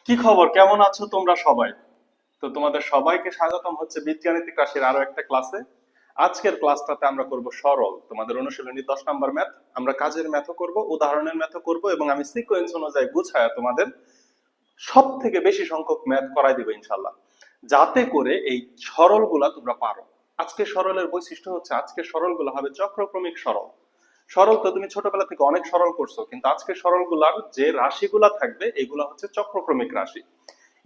কি খবর, কেমন আছো তোমরা সবাই? তো তোমাদের সবাইকে স্বাগতম হচ্ছে বীজগাণিতিক রাশির আরো একটা ক্লাসে। আজকের ক্লাসটাতে আমরা করব সরল, তোমাদের অনুশীলনী 10 নম্বর ম্যাথ। আমরা কাজের ম্যাথও করব, উদাহরণের ম্যাথও করব, এবং আমি সিকোয়েন্স অনুযায়ী গুছায়া তোমাদের সব থেকে বেশি সংখ্যক ম্যাথ করাই দিব ইনশাল্লাহ, যাতে করে এই সরলগুলা তোমরা পারো। আজকে সরলের বৈশিষ্ট্য হচ্ছে আজকে সরলগুলো হবে চক্রক্রমিক সরল। সরল তো তুমি ছোটবেলা থেকে অনেক সরল করছো, কিন্তু আজকে সরলগুলার যে রাশিগুলা থাকবে এগুলা হচ্ছে চক্রক্রমিক রাশি।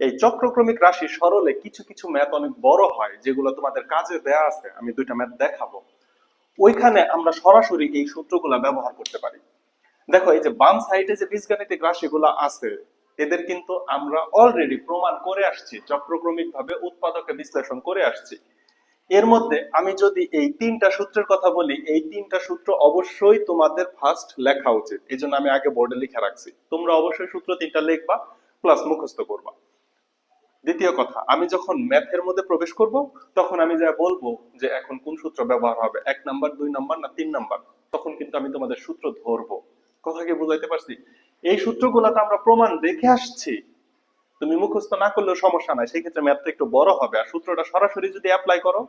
এই চক্রক্রমিক রাশি সরলে কিছু কিছু ম্যাথ অনেক বড় হয়, যেগুলো তোমাদের কাজে দেয়া আছে। আমি দুইটা ম্যাথ দেখাবো, ওইখানে আমরা সরাসরি এই সূত্রগুলা ব্যবহার করতে পারি। দেখো, এই যে বাম সাইডে যে বীজগাণিতিক রাশিগুলা আছে, এদের কিন্তু আমরা অলরেডি প্রমাণ করে আসছি, চক্রক্রমিক ভাবে উৎপাদকে বিশ্লেষণ করে আসছি। এর মধ্যে আমি যদি এই তিনটা সূত্রের কথা বলি, এই তিনটা সূত্র অবশ্যই তোমাদের ফার্স্ট লেখা উচিত। এই জন্য আমি আগে বোর্ডে লিখে রাখছি, তোমরা অবশ্যই সূত্র তিনটা লিখবা প্লাস মুখস্থ করবা। দ্বিতীয় কথা, আমি যখন ম্যাথের মধ্যে প্রবেশ করব, তখন আমি যা বলবো যে এখন কোন সূত্র ব্যবহার হবে, 1 নাম্বার, 2 নাম্বার না 3 নাম্বার, তখন কিন্তু আমি তোমাদের সূত্র ধরবো। কথা কি বুঝাইতে পারছি? এই সূত্রগুলোতে আমরা প্রমাণ দেখে আসছি, তুমি মুখস্থ না করলেও সমস্যা নাই, সেই ক্ষেত্রে ম্যাথটা একটু বড় হবে। আর সূত্রটা সরাসরি যদি অ্যাপ্লাই করো,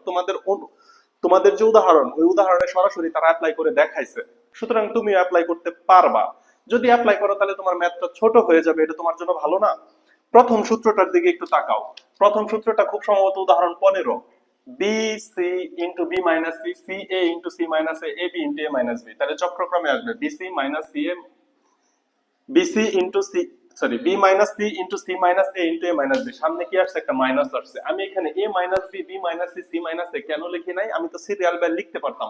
তোমাদের যে উদাহরণ, ওই উদাহরণে সরাসরি তারা অ্যাপ্লাই করে দেখাইছে, সুতরাং তুমি অ্যাপ্লাই করতে পারবা। যদি অ্যাপ্লাই করো তাহলে তোমার ম্যাথটা ছোট হয়ে যাবে, এটা তোমার জন্য ভালো না। প্রথম সূত্রটার দিকে একটু তাকাও। প্রথম সূত্রটা খুব সম্ভবত উদাহরণ 15, b c into B minus C, c a into C minus a, A b into A minus b. তাহলে চক্রক্রমে আসবে b c minus C a, b c into c, sorry, b minus C into C minus a into A minus b. সামনে কি আসছে? একটা minus আসছে। আমি এখানে এ minus B, B minus C, C minus a কেন লিখি নাই? আমি তো সিরিয়াল বাই লিখতে পারতাম।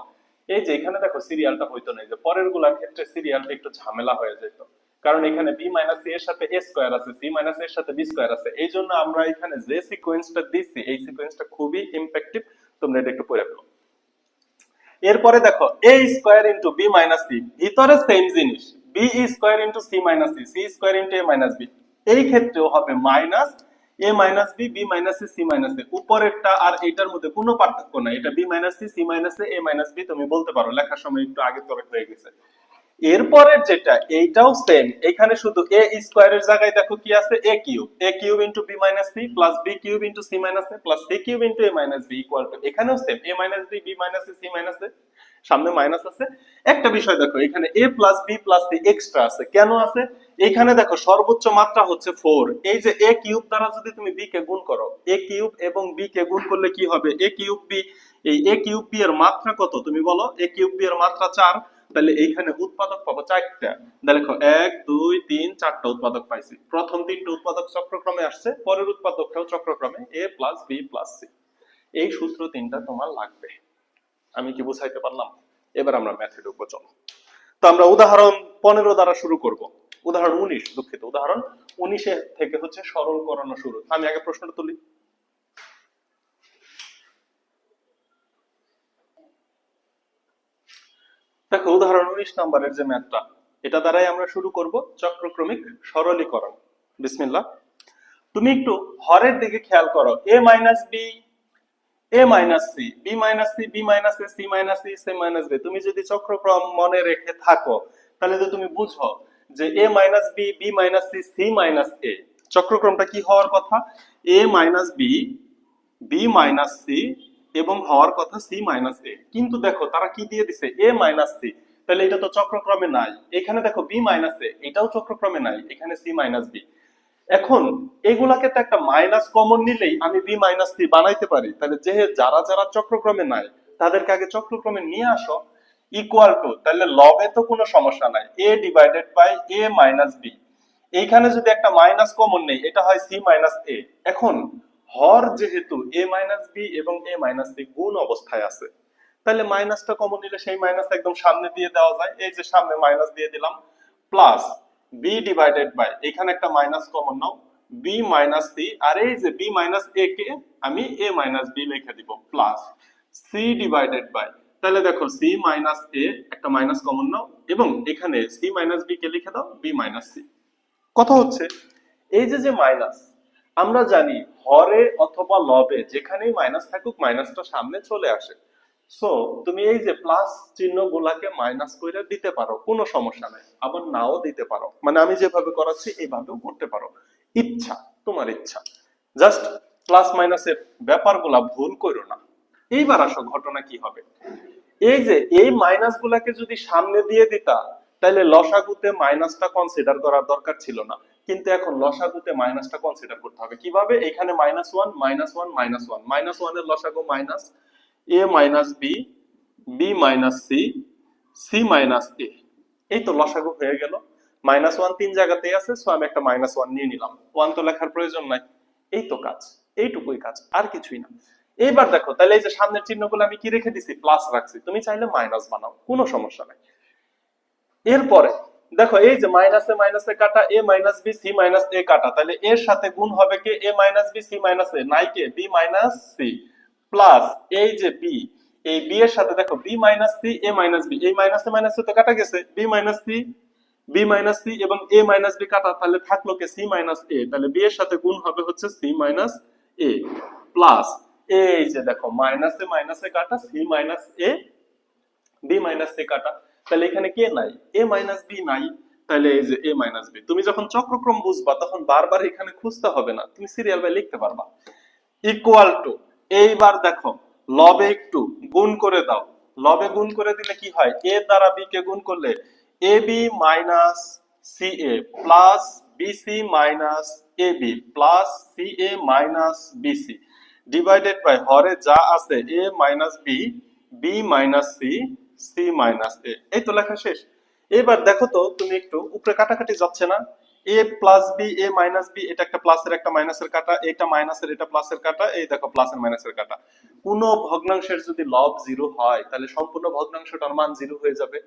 এই যে এখানে দেখো সিরিয়ালটা হইতো না, যে পরের গুলার ক্ষেত্রে সিরিয়ালটা একটু ঝামেলা হয়ে যেত, কারণ এখানে বি মাইনাস সি এর সাথে এ স্কোয়ার আছে, সি মাইনাস এর সাথে বি স্কোয়ার আছে। এই জন্য আমরা এখানে যে সিকোয়েন্সটা দিচ্ছি, এই সিকোয়েন্সটা খুবই ইম্প্যাক্টিভ। তোমরা এটা একটু পড়ে ফেলো। এরপরে দেখো, a square into B minus c, ভিতরে সেম জিনিস, b square into C minus C, c square into এ মাইনাস বি। এই ক্ষেত্রেও হবে minus A minus B, B minus C, C minus a. উপরেরটা আর এটার মধ্যে কোনো পার্থক্য নাই, এটা b minus C, C minus a, a minus b. তুমি বলতে পারো, লেখার সময় একটু আগে তবে হয়ে গেছে। এরপরের যেটা, এইটাও সেম। এখানে শুধু এ স্কোয়ারের জায়গায় দেখো কি আছে, a cube, a cube into B minus C plus B cube into C minus A plus C cube into A minus B equal to, এখানেও same, a minus B, B minus C, C minus a. সামনে minus আছে। একটা বিষয় দেখো, এখানে a plus B plus c extra আছে। কেন আছে? এখানে দেখো সর্বোচ্চ মাত্রা হচ্ছে 4। এই যে এ কিউব দ্বারা যদি তুমি বি কে গুণ করো, এ কিউব এবং বি কে গুণ করলে কি হবে? এ কিউব বি। এই এ কিউব বি এর মাত্রা কত তুমি বলো? এ কিউব বি এর মাত্রা 4। তাহলে এইখানে উৎপাদক পাবো 4টা। দেখো 1 2 3 4টা উৎপাদক পাইছি। প্রথম 3টা উৎপাদক চক্রক্রমে আসছে, পরের উৎপাদকটাও চক্রক্রমে, এ প্লাস বি প্লাস সি। এই সূত্র তিনটা তোমার লাগবে। আমি কি বুঝাইতে পারলাম? এবার আমরা ম্যাথে ঢুকবো, চলো। তো আমরা উদাহরণ 15 দ্বারা শুরু করব। উদাহরণ 19, দুঃখিত, উদাহরণ 19 থেকে হচ্ছে সরল করানো শুরু। আমি আগে প্রশ্নটা তুলি। দেখো, উদাহরণ 19 নম্বরের যে ম্যাথটা, এটা দ্বারাই আমরা শুরু করব চক্রক্রমিক সরলীকরণ। বিসমিল্লাহ। তুমি একটু হরের দিকে খেয়াল করো, a minus B, A minus C, B minus C, B minus A, c minus C, C minus b. তুমি যদি চক্রক্রম মনে রেখে থাকো, তাহলে তো তুমি বুঝো যে a minus B, B minus C, C minus a, চক্রক্রমটা কি হওয়ার কথা? A minus B, B minus C এবং হওয়ার কথা সি মাইনাস এ। কিন্তু দেখো তারা কি দিয়ে দিছে? এ মাইনাস সি। তাহলে এটা তো চক্রক্রমে নাই। এখানে দেখো বি মাইনাস এ, এটাও চক্রক্রমে নাই। এখানে সি মাইনাস বি। এখন এগুলাকে তো একটা মাইনাস কমন নিলেই আমি বি মাইনাস সি বানাইতে পারি। তাহলে যে যারা যারা চক্রক্রমে নাই, তাদেরকে আগে চক্রক্রমে নিয়ে আসো। ইকুয়াল টু, তাহলে লবে তো কোনো সমস্যা নাই, a divided by a minus b. এইখানে যদি একটা মাইনাস কমন নেই, এটা হয় সি মাইনাস এ। এখন হর যেহেতু এ মাইনাস বি এবং এ মাইনাস সি গুণ অবস্থায় আছে, তাহলে মাইনাসটা কমন নিলে সেই মাইনাস একদম সামনে দিয়ে দেওয়া যায়। এই যে সামনে মাইনাস দিয়ে দিলাম, প্লাস বি ডিভাইডেড বাই, এখানে একটা মাইনাস কমন নাও, বি মাইনাস সি, আর এই যে বি মাইনাস এ কে আমি এ মাইনাস বি লিখে দিব, প্লাস সি ডিভাইডেড বাই, তাহলে দেখো সি মাইনাস এ, একটা মাইনাস কমন নাও, এবং এখানে সি মাইনাস বি কে লিখে দাও বি মাইনাস সি। কথা হচ্ছে, এই যে যে মাইনাস, আমরা জানি হরে অথবা লবে যেখানেই মাইনাস থাকুক, মাইনাসটা সামনে চলে আসে। সো তুমি এই যে প্লাস চিহ্ন গুলাকে মাইনাস করে দিতে পারো, কোনো সমস্যা নাই। আবার নাও দিতে পারো, মানে আমি যেভাবে করাচ্ছি এইভাবেও করতে পারো, ইচ্ছা। তোমার ইচ্ছা। জাস্ট প্লাস মাইনাসের ব্যাপারগুলা ভুল করো না। এইবার আসো ঘটনা কি হবে। এই যে এই মাইনাস গুলাকে যদি সামনে দিয়ে দিতা তাহলে লসাগুতে মাইনাসটা কনসিডার করার দরকার ছিল না, কিন্তু এখন লসাগুতে মাইনাসটা কনসিডার করতে হবে। কিভাবে? এখানে minus one minus one minus one, minus ওয়ানের লসাগু মাইনাস এ minus B, B minus C, C minus এ। এই তো লসাগু হয়ে গেল। মাইনাস ওয়ান তিন জায়গাতেই আছে, সো আমি একটা মাইনাস ওয়ান নিয়ে নিলাম, ওয়ান তো লেখার প্রয়োজন নাই। এই তো কাজ, এইটুকুই কাজ, আর কিছুই না। এইবার দেখো তাহলে এই যে সামনের চিহ্নগুলো আমি কি রেখে দিছি? প্লাস রাখছি। তুমি চাইলে মাইনাস বানাও, কোনো সমস্যা নাই। এরপরে দেখো এই যে মাইনাসে মাইনাসে কাটা, A minus B C minus A কাটা, তাহলে এর সাথে গুণ হবে কে? A minus B C minus A, নাই কে? বি মাইনাস সি, প্লাস এই যে বি, এই বি এর সাথে দেখো বি মাইনাস সি এ মাইনাস বি, এই মাইনাসে মাইনাসে তো কাটা গেছে, B minus C, B minus C এবং এ মাইনাস বি কাটা, তাহলে থাকলো কে? সি মাইনাস এ, তাহলে বি এর সাথে গুণ হবে হচ্ছে সি মাইনাস এ, প্লাস এই যে দেখো মাইনাসে মাইনাসে কাটা, C minus a, b minus C কাটা, তাহলে এখানে কে নাই? এ মাইনাস বি নাই, তাহলে এই যে এ মাইনাস বি। তুমি যখন চক্রক্রম বুঝবা তখন বারবার এখানে খুঁজতে হবে না, তুমি সিরিয়াল বাই লিখতে পারবা। ইকুয়াল টু, এইবার দেখো লবে একটু গুণ করে দাও, লবে গুণ করে দিলে কি হয়? এ দ্বারা বি কে গুণ করলে a b minus C A plus b c minus a B plus C A minus b c divided by হরে যা আছে a minus B, B minus C, C minus এ। এই তো লেখা শেষ। এবার দেখো তো তুমি একটু উপরে কাটাকাটি যাচ্ছে না? এ প্লাস বি, এ মাইনাস বি, এটা একটা প্লাসের একটা মাইনাসের কাটা, এটা মাইনাসের এটা প্লাসের কাটা, এই দেখো প্লাসের মাইনাসের কাটা। কোন ভগ্নাংশের যদি লব জিরো হয় তাহলে সম্পূর্ণ ভগ্নাংশটার মান জিরো হয়ে যাবে।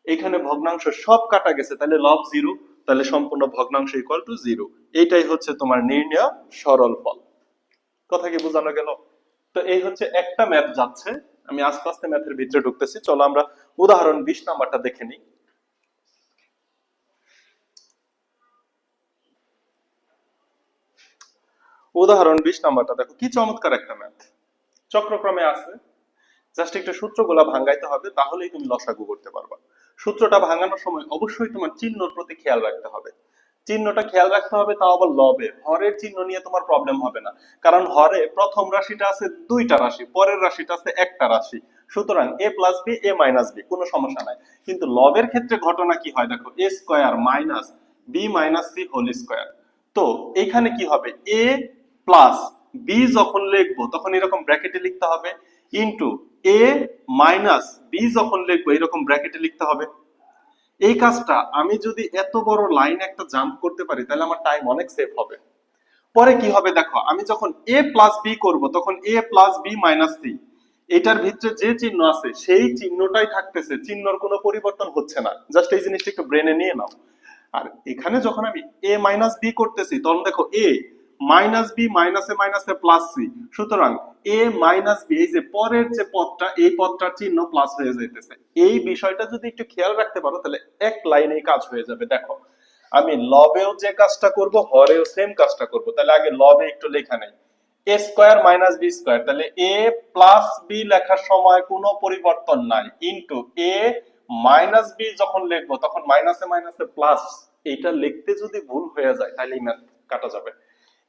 এখানে ভগ্নাংশ সব কাটা গেছে, তাহলে লব জিরো, তাহলে সম্পূর্ণ ভগ্নাংশ ইকুয়াল টু জিরো। এটাই হচ্ছে তোমার নির্ণয় সরল ফল। কথা কি বোঝানো গেল? তো এই হচ্ছে একটা ম্যাথ যাচ্ছে, আমি আস্তে আস্তে ম্যাথের ভিতরে ঢুকতেছি। চলো আমরা উদাহরণ 20 নাম্বারটা দেখে নিই। উদাহরণ 20 নাম্বারটা দেখো, কি চমৎকার একটা ম্যাথ, চক্রক্রমে আছে। জাস্ট একটু সূত্রগুলা ভাঙাইতে হবে, তাহলেই তুমি লসাগু করতে পারবা। সূত্রটা ভাঙানোর সময় অবশ্যই তোমার চিহ্নর প্রতি খেয়াল রাখতে হবে। চিহ্নটা খেয়াল রাখতে হবে, তাও আবার লবে। হরের চিহ্ন নিয়ে তোমার প্রবলেম হবে না, কারণ হরে প্রথম রাশিটা আছে দুইটা রাশি, পরের রাশিটা আছে একটা রাশি, সুতরাং এ plus B A minus B, কোনো সমস্যা নাই। কিন্তু লবের ক্ষেত্রে ঘটনা কি হয় দেখো, a square minus B minus c whole square. তো এখানে কি হবে? এ প্লাস বি যখন লিখবো তখন এরকম ব্র্যাকেটে লিখতে হবে, ইনটু এ মাইনাস বি যখন লিখবো এরকম ব্র্যাকেটে লিখতে হবে। এই কাজটা আমি যদি এত বড় লাইন একটা জাম্প করতে পারি তাহলে আমার টাইম অনেক সেভ হবে। পরে কি হবে দেখো, আমি যখন এ প্লাস বি করবো তখন এ প্লাস বি মাইনাস সি, এটার ভিতরে যে চিহ্ন আছে সেই চিহ্নটাই থাকতেছে, চিহ্নর কোনো পরিবর্তন হচ্ছে না। জাস্ট এই জিনিসটা একটু ব্রেনে নিয়ে নাও। আর এখানে যখন আমি এ মাইনাস বি করতেছি তখন দেখো এ মাইনাস বি মাইনাসে মাইনাসে প্লাস সি, সুতরাং এ মাইনাস বি, এই যে পরের যে পদটা, এই পদটার চিহ্ন প্লাস হয়ে যাইতেছে। এই বিষয়টা যদি একটু খেয়াল রাখতে পারো তাহলে এক লাইনেই কাজ হয়ে যাবে। দেখো আমি লবেও যে কাজটা করব হরেও সেম কাজটা করব, তাহলে আগে লবে একটু লেখা নেই, এ স্কয়ার মাইনাস বি স্কয়ার, তাহলে এ প্লাস বি লেখার সময় কোনো পরিবর্তন নাই, ইনটু এ মাইনাস বি যখন লিখবো তখন মাইনাসে মাইনাসে প্লাস, এইটা লিখতে যদি ভুল হয়ে যায় তাহলে এই ম্যাথ কাটা যাবে।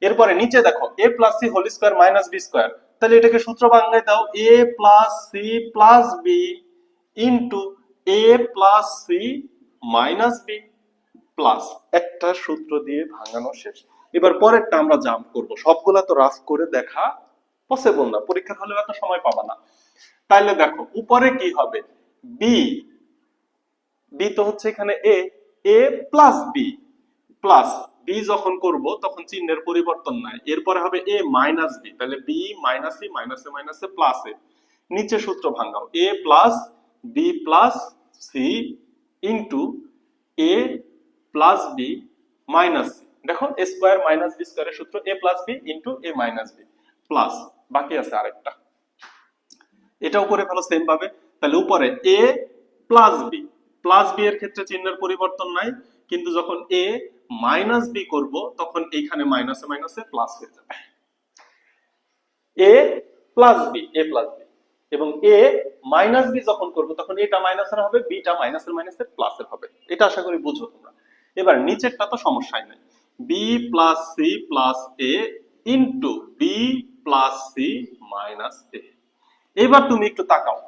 এরপরে নিচে দেখো এ plus c whole square minus b square, তাহলে এটাকে সূত্র বাংলায় দাও, a plus C plus b into a plus C minus B plus, একটা সূত্র দিয়ে ভাঙানো শেষ। এবার পরেরটা আমরা জাম্প করব, সবগুলা তো রাফ করে দেখা পসিবল না, পরীক্ষার হলে এত সময় পাবা না। তাইলে দেখো উপরে কি হবে, বি, বি তো হচ্ছে এখানে a, a plus B, plus b যখন করব তখন চিহ্নের পরিবর্তন নাই, এরপরে হবে এ মাইনাস বি, তাহলে বি মাইনাস সি মাইনাসে মাইনাসে প্লাস এ, নিচে সূত্র ভাঙাও, a plus B plus c into a plus B minus c. দেখো এ স্কয়ার মাইনাস বি স্কয়ারের সূত্র a plus b into A minus B plus, বাকি আছে আরেকটা, এটাও করে ফেলো সেম ভাবে। তাহলে উপরে এ প্লাস বি, প্লাস বি এর ক্ষেত্রে চিহ্নের পরিবর্তন নাই, কিন্তু যখন এ মাইনাস বি করব তখন এইখানে মাইনাসে মাইনাসে প্লাস হয়ে যাবে, এ প্লাস বি, এ প্লাস বি, এবং এ মাইনাস বি যখন করব তখন এটা মাইনাসের হবে, বিটা মাইনাসের মাইনাসের প্লাসের হবে। এটা আশা করি বুঝো তোমরা। এবার নিচেরটা তো সমস্যাই নাই, b plus C plus a into b plus C minus a. এবার তুমি একটু তাকাও,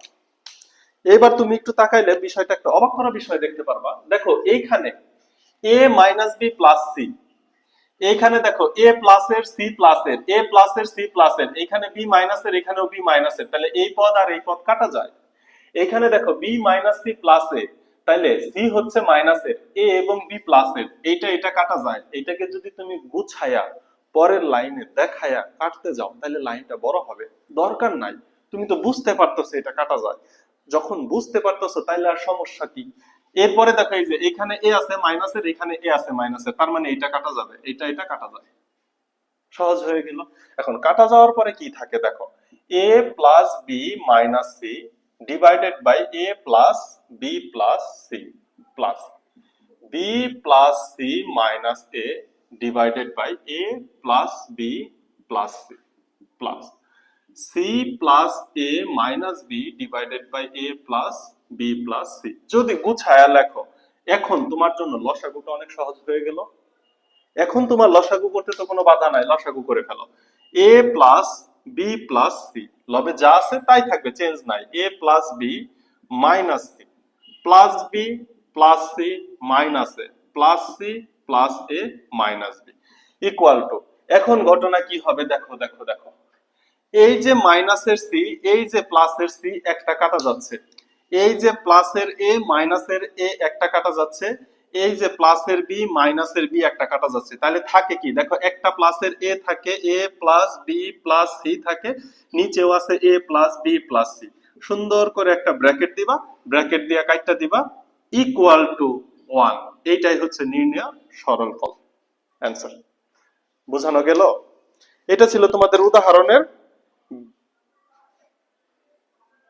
এবার তুমি একটু তাকাইলে বিষয়টা একটা অবাক করা বিষয় দেখতে পারবা। দেখো এইখানে এ মাইনাস বি প্লাস সি, এইখানে দেখো এ প্লাস এর সি প্লাস এর, এ প্লাস এর সি প্লাস এর, এখানে বি মাইনাস এর, এখানেও বি মাইনাস এর, তাহলে এই পদ আর এই পদ কাটা যায়। এখানে দেখো বি মাইনাস সি প্লাস এ, তাহলে সি হচ্ছে মাইনাস এর, এ এবং বি প্লাস এর, এইটা এটা কাটা যায়। এইটাকে যদি তুমি গুছায়া পরের লাইনে দেখায়া কাটতে যাও তাহলে লাইনটা বড় হবে। দরকার নাই, তুমি তো বুঝতে পারতেছো এটা কাটা যায়। যখন বুঝতে পারতেছো তাহলে আর সমস্যা কি? এরপরে দেখো এই যে এখানে এ আছে মাইনাসের, এখানে এ আছে মাইনাসের, তার মানে এটা কাটা যাবে, এটা কাটা যায়। সহজ হয়ে গেল। এখন কাটা যাওয়ার পরে কি থাকে দেখো, এ plus B minus C divided by A plus B plus C plus B plus C minus A divided by A plus B plus C plus C plus A minus B divided by A plus B plus C. যদি গুছায়া লেখো, এখন তোমার জন্য লসাগুটা অনেক সহজ হয়ে গেল। এখন তোমার লসাগু করতে তো কোনো বাধা নাই, লসাগু করে ফেলো। A plus B plus C, লবে যা আছে তাই থাকবে, চেঞ্জ নাই। A plus B minus C plus B plus C minus A plus C plus A minus B equal to, এখন ঘটনা কি হবে দেখো দেখো দেখো, এই যে মাইনাসের সি, এই যে প্লাসের সি একটা কাটা যাচ্ছে, এই যে প্লাসের এ মাইনাসের এ একটা কাটা যাচ্ছে, এই যে প্লাসের বি মাইনাসের বি একটা কাটা যাচ্ছে, তাহলে থাকে কি দেখো, একটা প্লাসের এ থাকে, এ প্লাস বি প্লাস সি থাকে, নিচেও আছে এ প্লাস বি প্লাস সি। সুন্দর করে একটা ব্র্যাকেট দিবা, ব্র্যাকেট দিয়ে কাটটা দিবা, ইকুয়াল টু 1। এইটাই হচ্ছে নির্ণয় সরল ফল, অ্যান্সার। বোঝানো গেল? এটা ছিল তোমাদের উদাহরণের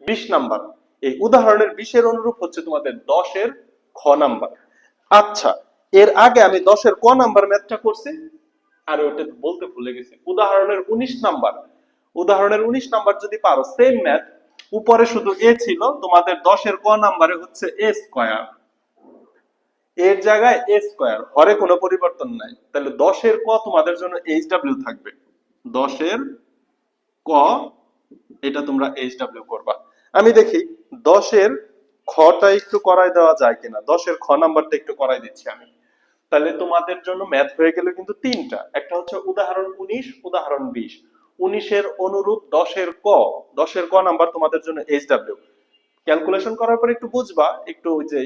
20 নাম্বার। এই উদাহরণের 20 এর অনুরূপ হচ্ছে তোমাদের 10 এর খ নাম্বার। আচ্ছা, এর আগে আমি 10 এর ক নাম্বার ম্যাথটা করছি, আর ওটা বলতে ভুলে গেছি। উদাহরণের 19 নাম্বার, উদাহরণের 19 নাম্বার যদি পারো, সেম ম্যাথ, উপরে শুধু এ ছিল, তোমাদের 10 এর ক নাম্বারে হচ্ছে এ স্কয়ার, এর জায়গায় এ স্কয়ার, হরে কোনো পরিবর্তন নাই। তাহলে 10 এর ক তোমাদের জন্য এইচডব্লিউ থাকবে। 10 এর ক এটা তোমরা এইচডব্লিউ করবা। আমি দেখি 10 এর খটা একটু করাই দেওয়া যায় কিনা। 10 এর খ নাম্বারটা একটু করাই দিচ্ছি আমি। তাহলে তোমাদের জন্য ম্যাথ হয়ে গেল কিন্তু তিনটা, একটা হচ্ছে উদাহরণ 19, উদাহরণ 20। 19 এর অনুরূপ 10 এর ক, 10 এর ক নাম্বার তোমাদের জন্য এইচডব্লিউ। ক্যালকুলেশন করার পর একটু বুঝবা, একটু ওই যে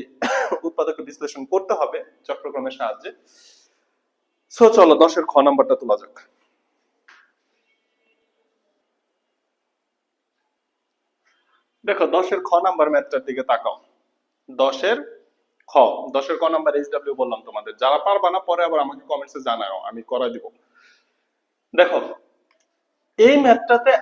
উৎপাদক বিশ্লেষণ করতে হবে চক্রক্রমের সাহায্যে। সো চলো 10 এর খ নাম্বারটা তোলা যাক। দেখো 10 এর খ নাম্বার ম্যাথটার দিকে তাকাও। 10 এর খ, 10 এর ক নাম্বার এইচডব্লিউ বললাম তোমাদের, যারা পারবা না পরে আবার আমাকে কমেন্টসে জানাও, আমি করাই দিব। দেখো এই ম্যাথটাতে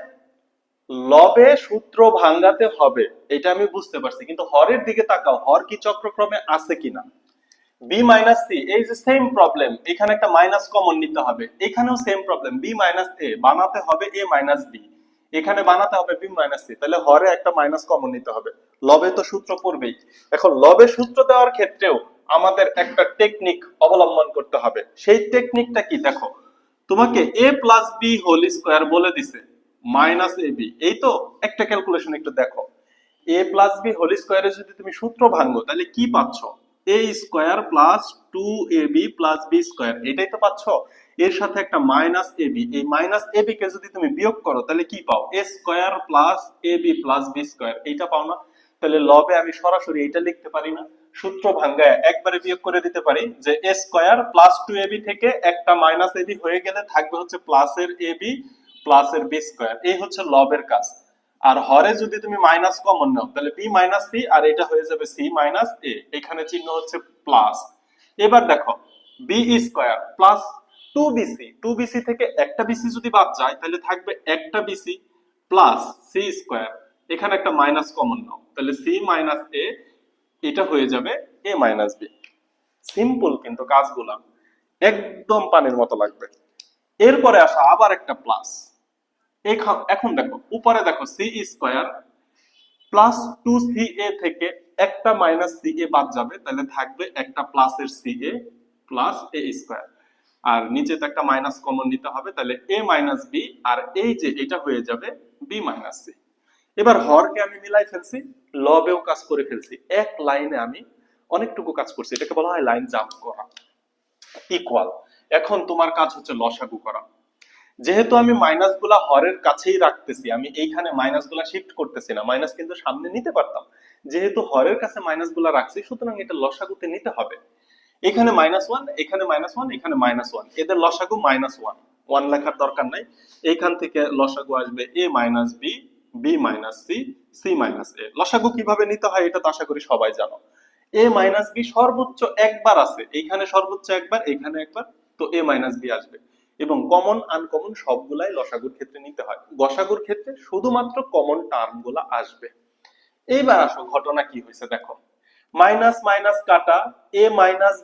লবে সূত্র ভাঙাতে হবে, এটা আমি বুঝতে পারছি, কিন্তু হরের দিকে তাকাও, হর কি চক্রক্রমে আছে কিনা। বি মাইনাস সি, এই যে সেম প্রবলেম, এখানে একটা মাইনাস কমন নিতে হবে, এখানেও সেম প্রবলেম, বি মাইনাস এ বানাতে হবে এ মাইনাস বি, এখানে বানাতে হবে বি মাইনাস সি, তাহলে হরে একটা মাইনাস কমন নিতে হবে। লবে তো সূত্র পড়বেই। এখন লবে সূত্র দেওয়ার ক্ষেত্রেও আমাদের একটা টেকনিক অবলম্বন করতে হবে। সেই টেকনিকটা কি দেখো, তোমাকে এ প্লাস বি হোল স্কোয়ার বলে দিছে মাইনাস এ বি, এই তো একটা ক্যালকুলেশন একটু দেখো, এ প্লাস বি হোল স্কোয়ারে যদি তুমি সূত্র ভাঙো তাহলে কি পাচ্ছ, A square plus 2ab plus B square, এটাই তো পাচ্ছ। এর সাথে একটা মাইনাস এবি, এই মাইনাস এবি কে যদি তুমি বিয়োগ করো তাহলে কি পাও, A square plus AB plus B square, এইটা পাও না। তাহলে লবে আমি সরাসরি এটা লিখতে পারি না, সূত্র ভাঙায় একবারে বিয়োগ করে দিতে পারি, যে এ স্কোয়ার প্লাস 2ab থেকে একটা মাইনাস এবি হয়ে গেলে থাকবে হচ্ছে প্লাসের এবি প্লাসের বি স্কোয়ার। এই হচ্ছে লবের কাজ। আর হরে যদি তুমি মাইনাস কমন নাও তাহলে বি মাইনাস সি, আর এটা হয়ে যাবে সি মাইনাস এ, এখানে চিহ্ন হচ্ছে প্লাস। এবার দেখো B square plus 2bc, 2bc থেকে একটা বিসি যদি বাদ যায় তাহলে থাকবে একটা বিসি প্লাস সি স্কয়ার, এখানে একটা মাইনাস কমন নাও, তাহলে সি মাইনাস এ, এটা হয়ে যাবে এ মাইনাস বি। সিম্পল কিন্তু কাজগুলা একদম পানির মতো লাগবে। এরপরে আসা আবার একটা প্লাস, এখন দেখো উপরে দেখো সি স্কয়ার প্লাস 2ca থেকে একটা মাইনাস ca বাদ যাবে, তাহলে থাকবে একটা প্লাসের ca প্লাস a স্কয়ার। আর নিচে তো একটা মাইনাস কমন নিতে হবে, তাহলে a মাইনাস বি, আর এই যে এটা হয়ে যাবে b মাইনাস সি। এবার হরকে আমি মিলাই ফেলছি, লবেও কাজ করে ফেলছি, এক লাইনে আমি অনেকটুকু কাজ করছি, এটাকে বলা হয় লাইন জাম্প করা। ইকুয়াল, এখন তোমার কাজ হচ্ছে লসাগু করা। যেহেতু আমি মাইনাস গুলা হরের কাছেই রাখতেছি, আমি এইখানে মাইনাস গুলা শিফট করতেছি না, মাইনাস কিন্তু সামনে নিতে পারতাম, যেহেতু হরের কাছে মাইনাস গুলা রাখছি সুতরাং এটা লসাগুতে নিতে হবে। এখানে -1, এখানে -1, এখানে -1, এদের লসাগু -1, 1 লেখার দরকার নাই। এইখান থেকে লসাগু আসবে a minus B, B minus C, C minus A. লসাগু কিভাবে নিতে হয় এটা তো আশা করি সবাই জানো। a মাইনাস বি সর্বোচ্চ একবার আছে, এইখানে সর্বোচ্চ একবার, এইখানে একবার, তো a মাইনাস বি আসবে। এবং কমন আনকমন সবগুলাই লসাগুর ক্ষেত্রে নিতে হয়, গসাগুর ক্ষেত্রে শুধুমাত্র কমন টার্ম গুলা আসবে। এইবার আসো ঘটনা কি হয়েছে দেখো, মাইনাস মাইনাস কাটা, a minus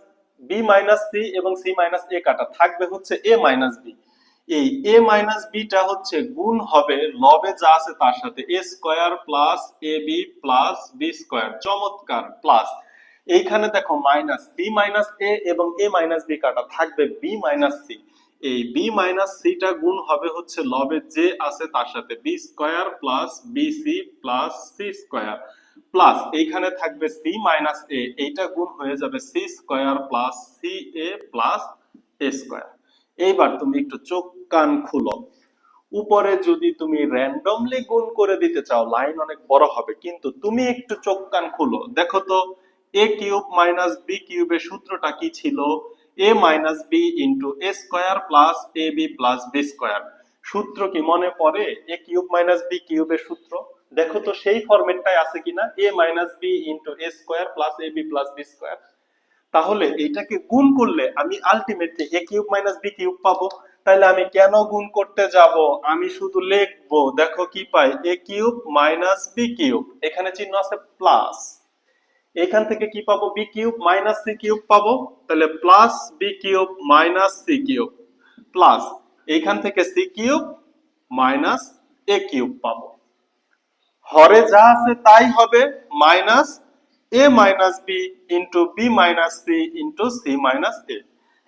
B minus C এবং সি মাইনাস এ কাটা, থাকবে হচ্ছে a মাইনাস বি। এই a মাইনাস বিটা হচ্ছে গুণ হবে লবে যা আছে তার সাথে, a square plus A B plus B square. চমৎকার, প্লাস এইখানে দেখো মাইনাস বি মাইনাস এ এবং a মাইনাস বি কাটা, থাকবে বি মাইনাস সি। এই বি মাইনাস সিটা গুণ হবে হচ্ছে লবে যে আছে তার সাথে, B square plus BC plus C square, plus এইখানে থাকবে সি মাইনাস এ, এইটা গুণ হয়ে যাবে C square plus C A plus A square. এইবার তুমি একটু চোখ কান খুলো, উপরে যদি তুমি র্যান্ডমলি গুণ করে দিতে চাও লাইন অনেক বড় হবে, কিন্তু তুমি একটু চোখ কান খুলো, দেখো তো a কিউব মাইনাস বি কিউবের সূত্রটা কি ছিল, a minus B into A square plus A B plus B square. সূত্র কি মনে পড়ে a কিউব মাইনাস বি কিউবের সূত্র? দেখো তো সেই ফরম্যাটটাই আছে কিনা, a minus B into A square plus A B plus B square. তাহলে এইটাকে গুণ করলে আমি ultimately a cube minus B cube পাবো। তাহলে আমি কেন গুণ করতে যাব, আমি শুধু লিখবো, দেখো কি পাই, a cube minus B cube, এখানে চিহ্ন আছে প্লাস, এখান থেকে কি পাবো, B cube minus C cube পাবো, তাহলে plus B cube minus C cube, plus এখান থেকে C cube minus A cube পাবো। হরে যা আছে তাই হবে, minus a minus B into B minus C into C minus A.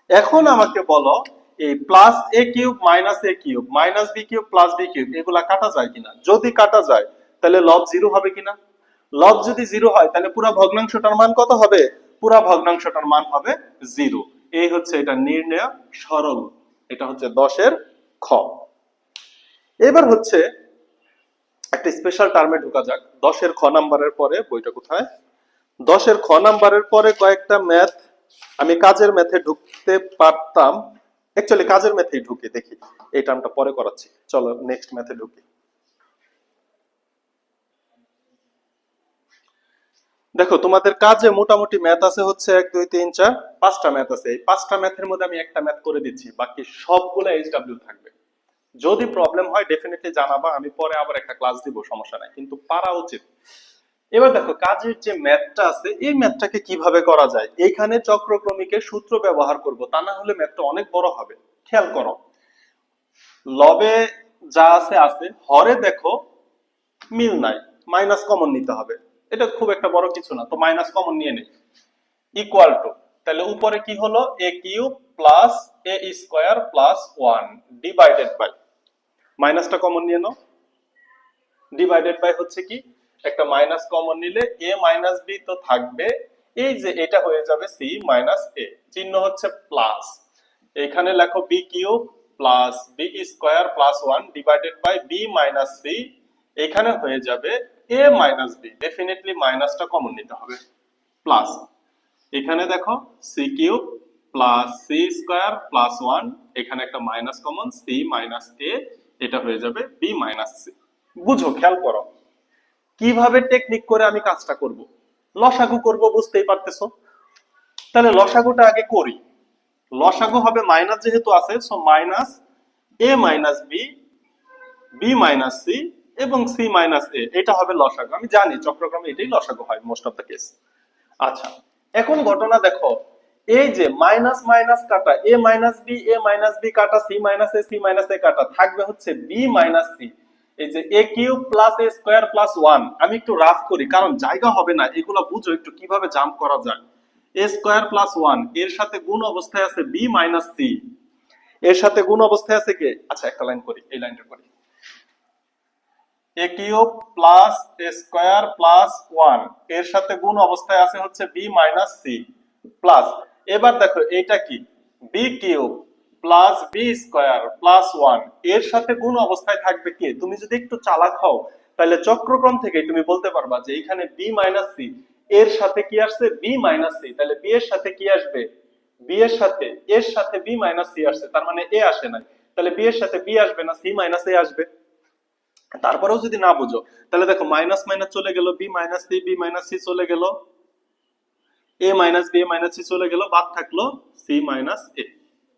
এখন আমাকে বলো এই plus A cube minus A cube minus B cube plus B cube এগুলা কাটা যায় কিনা, যদি কাটা যায় তাহলে লব জিরো হবে কিনা। লব যদি জিরো হয় তাহলে পুরো ভগ্নাংশটার মান কত হবে, পুরো ভগ্নাংশটার মান হবে জিরো। এই হচ্ছে এটা নির্ণয় সরল, এটা হচ্ছে 10-এর খ। এবার হচ্ছে একটা স্পেশাল টার্মে ঢোকা যাক। 10-এর খ নাম্বারের পরে, বইটা কোথায়, 10-এর খ নাম্বারের পরে কয়েকটা ম্যাথ আমি কাজের ম্যাথে ঢুকতে পারতাম, অ্যাকচুয়ালি কাজের ম্যাথেই ঢুকি, দেখি এই টার্মটা পরে করাচ্ছি, চলো নেক্সট ম্যাথে ঢুকি। দেখো তোমাদের কাজে মোটামুটি ম্যাথ আছে হচ্ছে 1 2 3 4 5টা ম্যাথ আছে, এই 5টা ম্যাথের মধ্যে আমি একটা ম্যাথ করে দিচ্ছি, বাকি সবগুলো এইচডব্লিউ থাকবে। যদি প্রবলেম হয় ডেফিনেটলি জানাবা, আমি পরে আবার একটা ক্লাস দিব, সমস্যা নাই, কিন্তু পারা উচিত। এবার দেখো কাজের যে ম্যাথটা আছে এই ম্যাথটাকে কিভাবে করা যায়, এইখানে চক্রক্রমিকের সূত্র ব্যবহার করব, তা না হলে ম্যাথটা অনেক বড় হবে। খেয়াল করো, লবে যা আছে আছে, হরে দেখো মিল নাই, মাইনাস কমন নিতে হবে, এটা খুব একটা বড় কিছু না, তো মাইনাস কমন নিয়ে নেই, ইকুয়াল টু, তাহলে উপরে কি হলো, a cube plus a square plus 1 divided by, মাইনাসটা কমন নিয়ে নাও, ডিভাইডেড বাই হচ্ছে কি, একটা মাইনাস কমন নিলে a মাইনাস b তো থাকবে, এই যে এটা হয়ে যাবে c মাইনাস a, চিহ্ন হচ্ছে প্লাস, এখানে লেখো b cube plus b square plus 1 divided by b minus c, এখানে হয়ে যাবে a মাইনাস b, ডেফিনেটলি মাইনাসটা কমন নিতে হবে, প্লাস এখানে দেখো c cube plus c square plus 1, এখানে একটা minus common, c minus a, এটা হয়ে যাবে b মাইনাস c। বুঝো, খেয়াল করো কিভাবে টেকনিক করে আমি কাজটা করব, লসাগু করব, বুঝতেই পারতেছো। তাহলে লসাগুটা আগে করি, লসাগু হবে মাইনাস যেহেতু আছে, so minus a minus b, b minus c এবং c মাইনাস a, এটা হবে লসাগু। আমি জানি চক্রক্রমে এটাই লসাগু হয় মোস্ট অফ দ্য কেস। আচ্ছা, এখন ঘটনা দেখো, এই যে মাইনাস মাইনাস কাটা, a minus b, a minus b কাটা, c minus a, c minus a কাটা, থাকবে হচ্ছে b মাইনাস c। এই যে a cube plus a square plus 1, আমি একটু রাফ করি কারণ জায়গা হবে না, এগুলো বুঝো একটু কিভাবে জাম্প করা যায়। a স্কয়ার প্লাস 1 এর সাথে গুণ অবস্থায় আছে b মাইনাস c, এর সাথে গুণ অবস্থায় আছে কে? আচ্ছা একটা লাইন করি, এই লাইনটা করি। এ cube plus A square plus 1 এর সাথে গুণ অবস্থায় আছে হচ্ছে বি মাইনাস সি প্লাস, এবার দেখো এটা কি, B cube plus B square plus 1 এর সাথে গুণ অবস্থায় থাকবে কে? তুমি যদি একটু চালাক হও তাহলে চক্রক্রম থেকে তুমি বলতে পারবা যে এখানে বি মাইনাস সি এর সাথে কি আসছে? বি মাইনাস সি, তাহলে বি এর সাথে কি আসবে? বি এর সাথে বি মাইনাস সি আসছে, তার মানে এ আসে নাই, তাহলে বি এর সাথে বি আসবে না, সি মাইনাস এ আসবে। তারপরেও যদি না বুঝো তাহলে দেখো মাইনাস মাইনাস চলে গেল, বি মাইনাস সি চলে গেল, এ মাইনাস বি মাইনাস সি চলে গেল, বাদ থাকলো সি মাইনাস এ।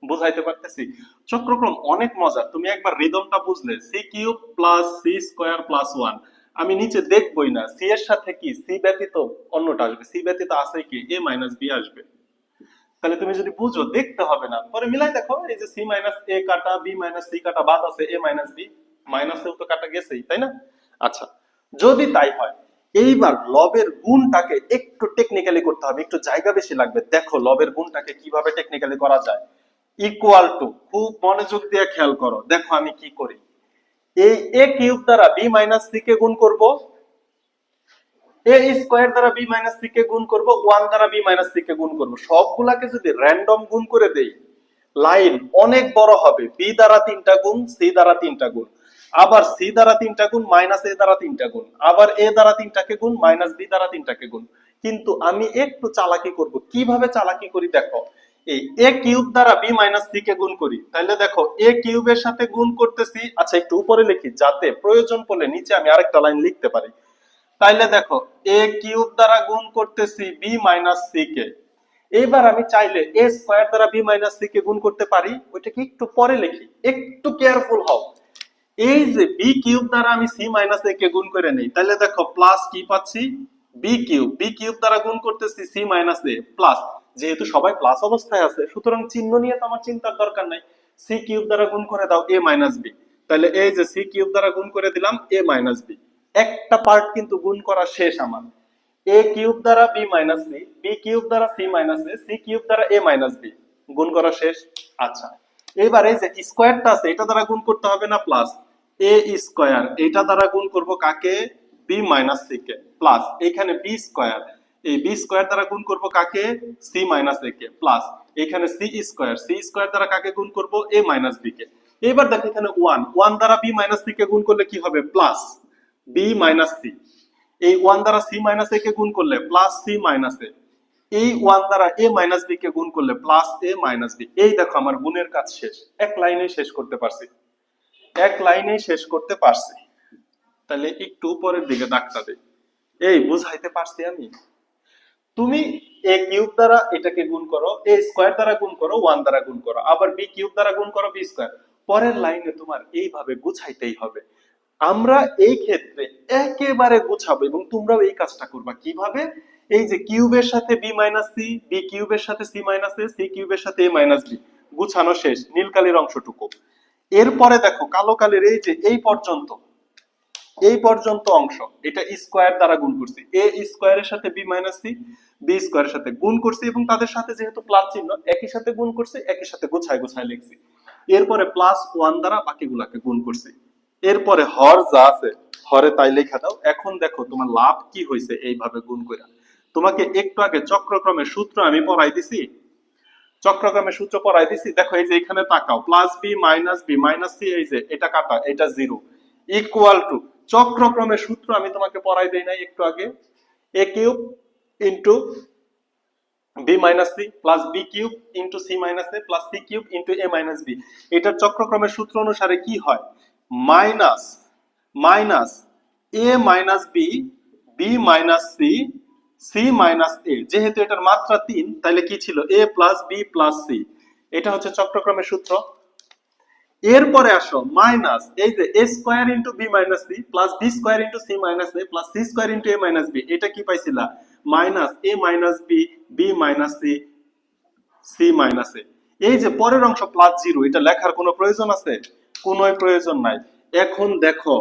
বুঝাইতে পারতেছি? চক্রক্রম অনেক মজার, তুমি একবার রিদমটা বুঝলে, C cube plus C square plus 1, আমি নিচে দেখবই না সি এর সাথে কি সি ব্যতীত অন্যটা আসবে, সি ব্যতীত আছে কি এ মাইনাস বি আসবে। তাহলে তুমি যদি বুঝো দেখতে হবে না, পরে মিলাই দেখো, এই যে সি মাইনাস এ কাটা বি মাইনাস সি কাটা বাদ আছে এ মাইনাস বি, মাইনাসেও তো কাটা গেছেই, তাই না? আচ্ছা, যদি তাই হয় এইবার লবের গুণটাকে একটু টেকনিক্যালি করতে হবে, একটু জায়গা বেশি লাগবে। দেখো লবের গুণটাকে কিভাবে টেকনিক্যালি করা যায়। ইকুয়াল টু, খুব মনোযোগ দিয়ে খেয়াল করো, দেখো আমি কি করি। এই এ কিউব দ্বারা বি মাইনাস সি কে গুণ করব, এ স্কয়ার দ্বারা বি মাইনাস সি কে গুণ করব, 1 দ্বারা বি মাইনাস সি কে গুণ করব, সবগুলাকে যদি র্যান্ডম গুণ করে দেই লাইন অনেক বড় হবে। বি দ্বারা 3টা গুণ, সি দ্বারা 3টা গুণ, আবার সি দ্বারা 3টা গুণ, মাইনাস এ দ্বারা 3টা গুণ, আবার এ দ্বারা 3টাকে গুণ, মাইনাস বি দ্বারা 3টাকে গুণ। কিন্তু আমি একটু চালাকি করব, কিভাবে চালাকি করি দেখো। এই এ কিউব দ্বারা বি মাইনাস সি কে গুণ করি, তাহলে দেখো এ কিউবের সাথে গুণ করতেছি, আচ্ছা একটু উপরে লিখি যাতে প্রয়োজন পড়লে নিচে আমি আরেকটা লাইন লিখতে পারি। তাইলে দেখো এ কিউব দ্বারা গুণ করতেছি বি মাইনাস সি কে, এইবার আমি চাইলে এ স্কয়ার দ্বারা বি মাইনাস সি কে গুণ করতে পারি, ওইটাকে একটু পরে লিখি, একটু কেয়ারফুল হও। এই যে বি কিউব দ্বারা আমি সি মাইনাস এ কে গুণ করে নেই, তাহলে দেখো প্লাস কি পাচ্ছি, বি কিউব দ্বারা গুণ করতেছি সি মাইনাস এ প্লাস, যেহেতু সবাই প্লাস অবস্থায় আছে সুতরাং চিহ্ন নিয়ে তো আমার চিন্তার দরকার নাই, সি কিউব দ্বারা গুণ করে দাও এ মাইনাস বি, তাহলে এই যে সি কিউব দ্বারা গুণ করে দিলাম এ মাইনাস বি। একটা পার্ট কিন্তু গুণ করা শেষ আমার, এ কিউব দ্বারা B minus C, B cube দ্বারা সি মাইনাস এ, সি কিউব দ্বারা এ মাইনাস বি, গুণ করা শেষ। আচ্ছা এবার এই যে স্কয়ারটা আছে এটা দ্বারা গুণ করতে হবে না, প্লাস এ স্কয়ার এটা দ্বারা গুণ করব কাকে, B minus C K, plus এখানে বি স্কয়ার, এই বি স্কয়ার দ্বারা গুণ করব কাকে, C minus A K, plus এখানে সি স্কয়ার দ্বারা কাকে গুণ করব, এ মাইনাস বি কে। এবার দেখো এখানে 1 দ্বারা বি মাইনাস সি কে গুণ করলে কি হবে, প্লাস বি মাইনাস সি, এই 1 দ্বারা সি মাইনাস এ কে গুণ করলে প্লাস সি মাইনাস এ, এই 1 দ্বারা এ মাইনাস বি কে গুণ করলে প্লাস এ মাইনাস বি। এই দেখো আমার গুণের কাজ শেষ, এক লাইনে শেষ করতে পারছি, এক লাইনে শেষ করতে পারছি। তাহলে একটু উপরের দিকে দাগটা দেই, এই বুঝাইতে পারছি আমি? তুমি এ কিউব দ্বারা এটাকে গুণ করো, এ স্কয়ার দ্বারা গুণ করো, 1 দ্বারা গুণ করো, আবার বি কিউব দ্বারা গুণ করো বি স্কয়ার, পরের লাইনে তোমার এইভাবে গুছাইতেই হবে। আমরা এই ক্ষেত্রে একেবারে গুছাবো এবং তোমরাও এই কাজটা করবা কিভাবে, এই যে কিউবের সাথে বি মাইনাস সি, বি কিউবের সাথে সি মাইনাস এ, সি কিউবের সাথে এ মাইনাস বি, গুছানো শেষ, নীলকালির অংশটুকু। এরপরে দেখো কালো কালির এই যে এই পর্যন্ত অংশ, এটা স্কয়ার দ্বারা গুণ করছি, এ স্কয়ারের সাথে বি মাইনাস সি, বি স্কয়ারের সাথে গুণ করছি এবং তাদের সাথে যেহেতু প্লাস চিহ্ন একই সাথে গুণ করছি, একই সাথে গোছায় গোছায় লিখছি। এরপরে প্লাস 1 দ্বারা বাকিগুলাকে গুণ করছি, এরপরে হর যা আছে হরে তাই লেখা দাও। এখন দেখো তোমার লাভ কি হয়েছে এইভাবে গুণ করে। তোমাকে একটু আগে চক্রক্রমের সূত্র আমি পড়াই দিছি, চক্রক্রমের সূত্র পড়াই দিছি, দেখো এই যে এখানে তাকাও, প্লাস বি মাইনাস সি, এই যে এটা কাটা, এটা জিরো, ইকুয়াল টু চক্রক্রমের সূত্র আমি তোমাকে পড়াই দেই নাই একটু আগে, A cube into B minus C plus B cube into C minus A plus C cube into A minus B. এটার চক্রক্রমের সূত্র অনুসারে কি হয়, minus minus A minus B, B minus C, C minus A, যেহেতু এটার মাত্রা 3 তাহলে কি ছিল, A plus B plus C, এটা হচ্ছে চক্রক্রমের সূত্র। এরপরে আসো মাইনাস এই যে A square into B minus C plus B square into C minus A plus C square into A minus B, এটা কি পাইছিলা, মাইনাস এ minus B, B minus C, C minus এ। এই যে পরের অংশ প্লাস জিরো, এটা লেখার কোনো প্রয়োজন আছে, কোনো প্রয়োজন নাই। এখন দেখো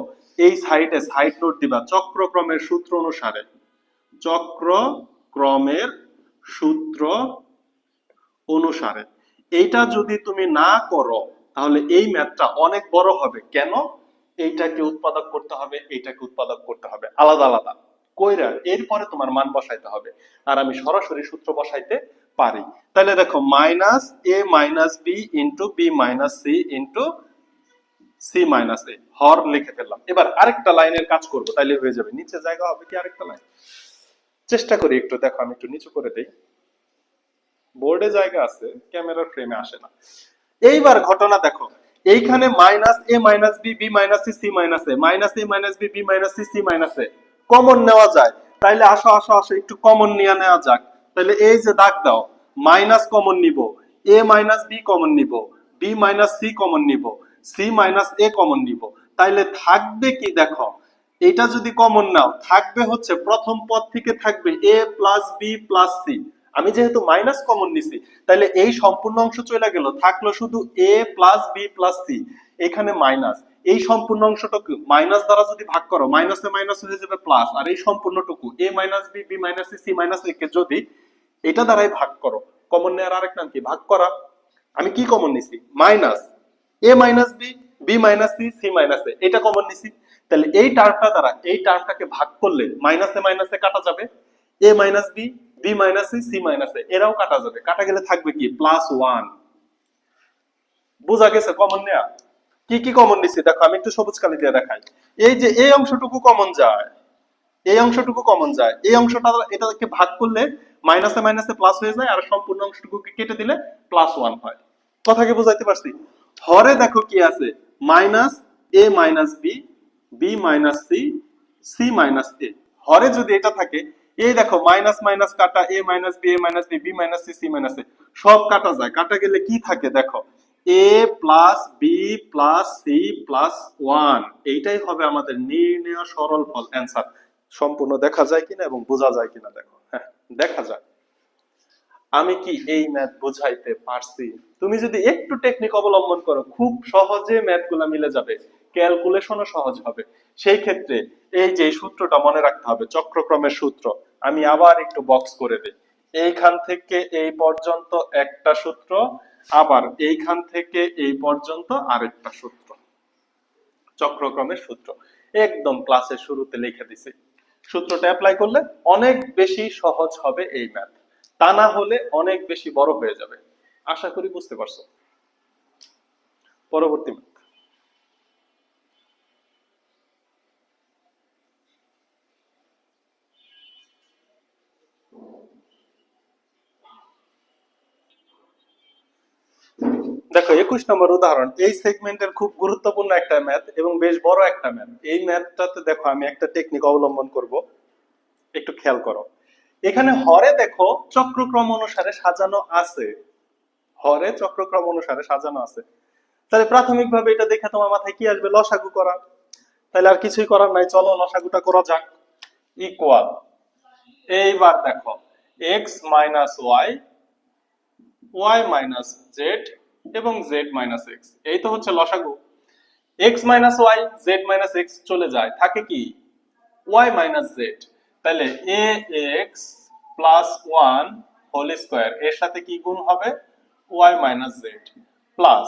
এই সাইডে সাইড নোট দিবা, চক্রক্রমের সূত্র অনুসারে, চক্রক্রমের সূত্র অনুসারে এইটা যদি তুমি না করো তাহলে এই ম্যাথটা অনেক বড় হবে। কেন? এইটাকে উৎপাদক করতে হবে, এইটাকে উৎপাদক করতে হবে আলাদা আলাদা কইরা, এরপরে তোমার মান বসাইতে হবে। আর আমি সরাসরি সূত্র বসাইতে পারি। তাহলে দেখো minus A minus B into B minus C into C minus A, হর লিখে ফেললাম। এবার আরেকটা লাইনের কাজ করব, তাইলে হয়ে যাবে। নিচে জায়গা হবে কি আরেকটা লাইন? চেষ্টা করি একটু, দেখো আমি একটু নিচু করে দেই, বোর্ডে জায়গা আছে, ক্যামেরার ফ্রেমে আসে না। এইবার ঘটনা দেখো, এইখানে minus A minus B B minus C C minus A, minus A minus B B minus C C minus A common নেওয়া যায়। তাইলে আসো আসো আসো একটু কমন নিয়ে নেওয়া যাক। তাহলে এই যে দাগ দাও, মাইনাস কমন নিব, এ মাইনাস বি কমন নিব, বি মাইনাস সি কমন নিব, সি মাইনাস এ কমন নিব। তাইলে থাকবে কি দেখো, এটা যদি কমন নাও থাকবে হচ্ছে প্রথম পদ থেকে থাকবে এ প্লাস বি প্লাস সি। আমি যেহেতু মাইনাস কমন নিছি, তাহলে এই সম্পূর্ণ অংশ চলে গেল, থাকলো শুধু এ প্লাস বি প্লাস সি। এখানে মাইনাস, এই সম্পূর্ণ অংশটুকু মাইনাস দ্বারা যদি ভাগ করো, মাইনাসে মাইনাস হয়ে যাবে প্লাস, আর এই সম্পূর্ণটুকু A minus B B minus C C minus A কে যদি এটা দ্বারাই ভাগ করো, কমন নেওয়ার আরেক নাম কি ভাগ করা। আমি কি কমন নিছি? Minus A minus B B minus C C minus A, এটা কমন নিছি। তাহলে এই টার্মটা দ্বারা এই টার্মটাকে ভাগ করলে মাইনাসে মাইনাসে কাটা যাবে, A minus B B minus C C minus A এরাও কাটা যাবে, কাটা গেলে থাকবে কি প্লাস ওয়ান। বুঝা গেছে কমন নেয়া? কি কি কমন নিছি দেখো, আমি একটু সবুজ কালি দিয়ে দেখাই। এই যে এই অংশটুকু কমন যায়, এই অংশটুকু কমন যায়, এই অংশটা এটাকে ভাগ করলে মাইনাসে মাইনাসে প্লাস হয়ে যায়, আর সম্পূর্ণ অংশটুকুকে কেটে দিলে প্লাস ওয়ান হয়। কথা কি বুঝাইতে পারছি? হরে দেখো কি আছে, minus A minus B B minus C C minus A. হরে যদি এটা থাকে, এই দেখো মাইনাস মাইনাস কাটা, A minus B A minus B B minus C C minus A সব কাটা যায়। কাটা গেলে কি থাকে দেখো, এ plus B plus C plus one. এইটাই হবে আমাদের নির্ণেয় সরল ফল, অ্যান্সার। সম্পূর্ণ দেখা যায় কিনা এবং বোঝা যায় কিনা দেখো। হ্যাঁ, দেখা যায়। আমি কি এই ম্যাথ বোঝাইতে পারছি? তুমি যদি একটু টেকনিক অবলম্বন করো, খুব সহজে ম্যাথ গুলা মিলে যাবে, ক্যালকুলেশনও সহজ হবে। সেই ক্ষেত্রে এই যে সূত্রটা মনে রাখতে হবে, চক্রক্রমের সূত্র। আমি আবার একটু বক্স করে দিই। এইখান থেকে এই পর্যন্ত একটা সূত্র, আবার এইখান থেকে এই পর্যন্ত আরেকটা সূত্র, চক্রক্রমের সূত্র একদম ক্লাসের শুরুতে লিখে দিছি। সূত্রটা অ্যাপ্লাই করলে অনেক বেশি সহজ হবে এই ম্যাথ, তা না হলে অনেক বেশি বড় হয়ে যাবে। আশা করি বুঝতে পারছো। পরবর্তী ম্যাথ। দেখো 21 নম্বর উদাহরণ। এই সেগমেন্টের খুব গুরুত্বপূর্ণ একটা ম্যাথ এবং বেশ বড় একটা ম্যাথ। এই ম্যাথটাতে দেখো আমি একটা টেকনিক অবলম্বন করব, একটু খেয়াল করো। এখানে হরে দেখো চক্রক্রম অনুসারে সাজানো আছে, হরে চক্রক্রম অনুসারে সাজানো আছে। তাহলে প্রাথমিকভাবে এটা দেখে তোমার মাথায় কি আসবে? লসাগু করা। তাহলে আর কিছুই করার নাই, চলো লসাগুটা করা যাক। ইকুয়াল, এইবার দেখো X minus Y, Y minus Z এবং জেড মাইনাস এক্স, এই তো হচ্ছে লসাগু। X minus Y Z minus X চলে যায়, থাকে কি ওয়াই মাইনাস জেড। তাহলে A X plus one whole square, এর সাথে কি গুণ হবে? Y minus Z plus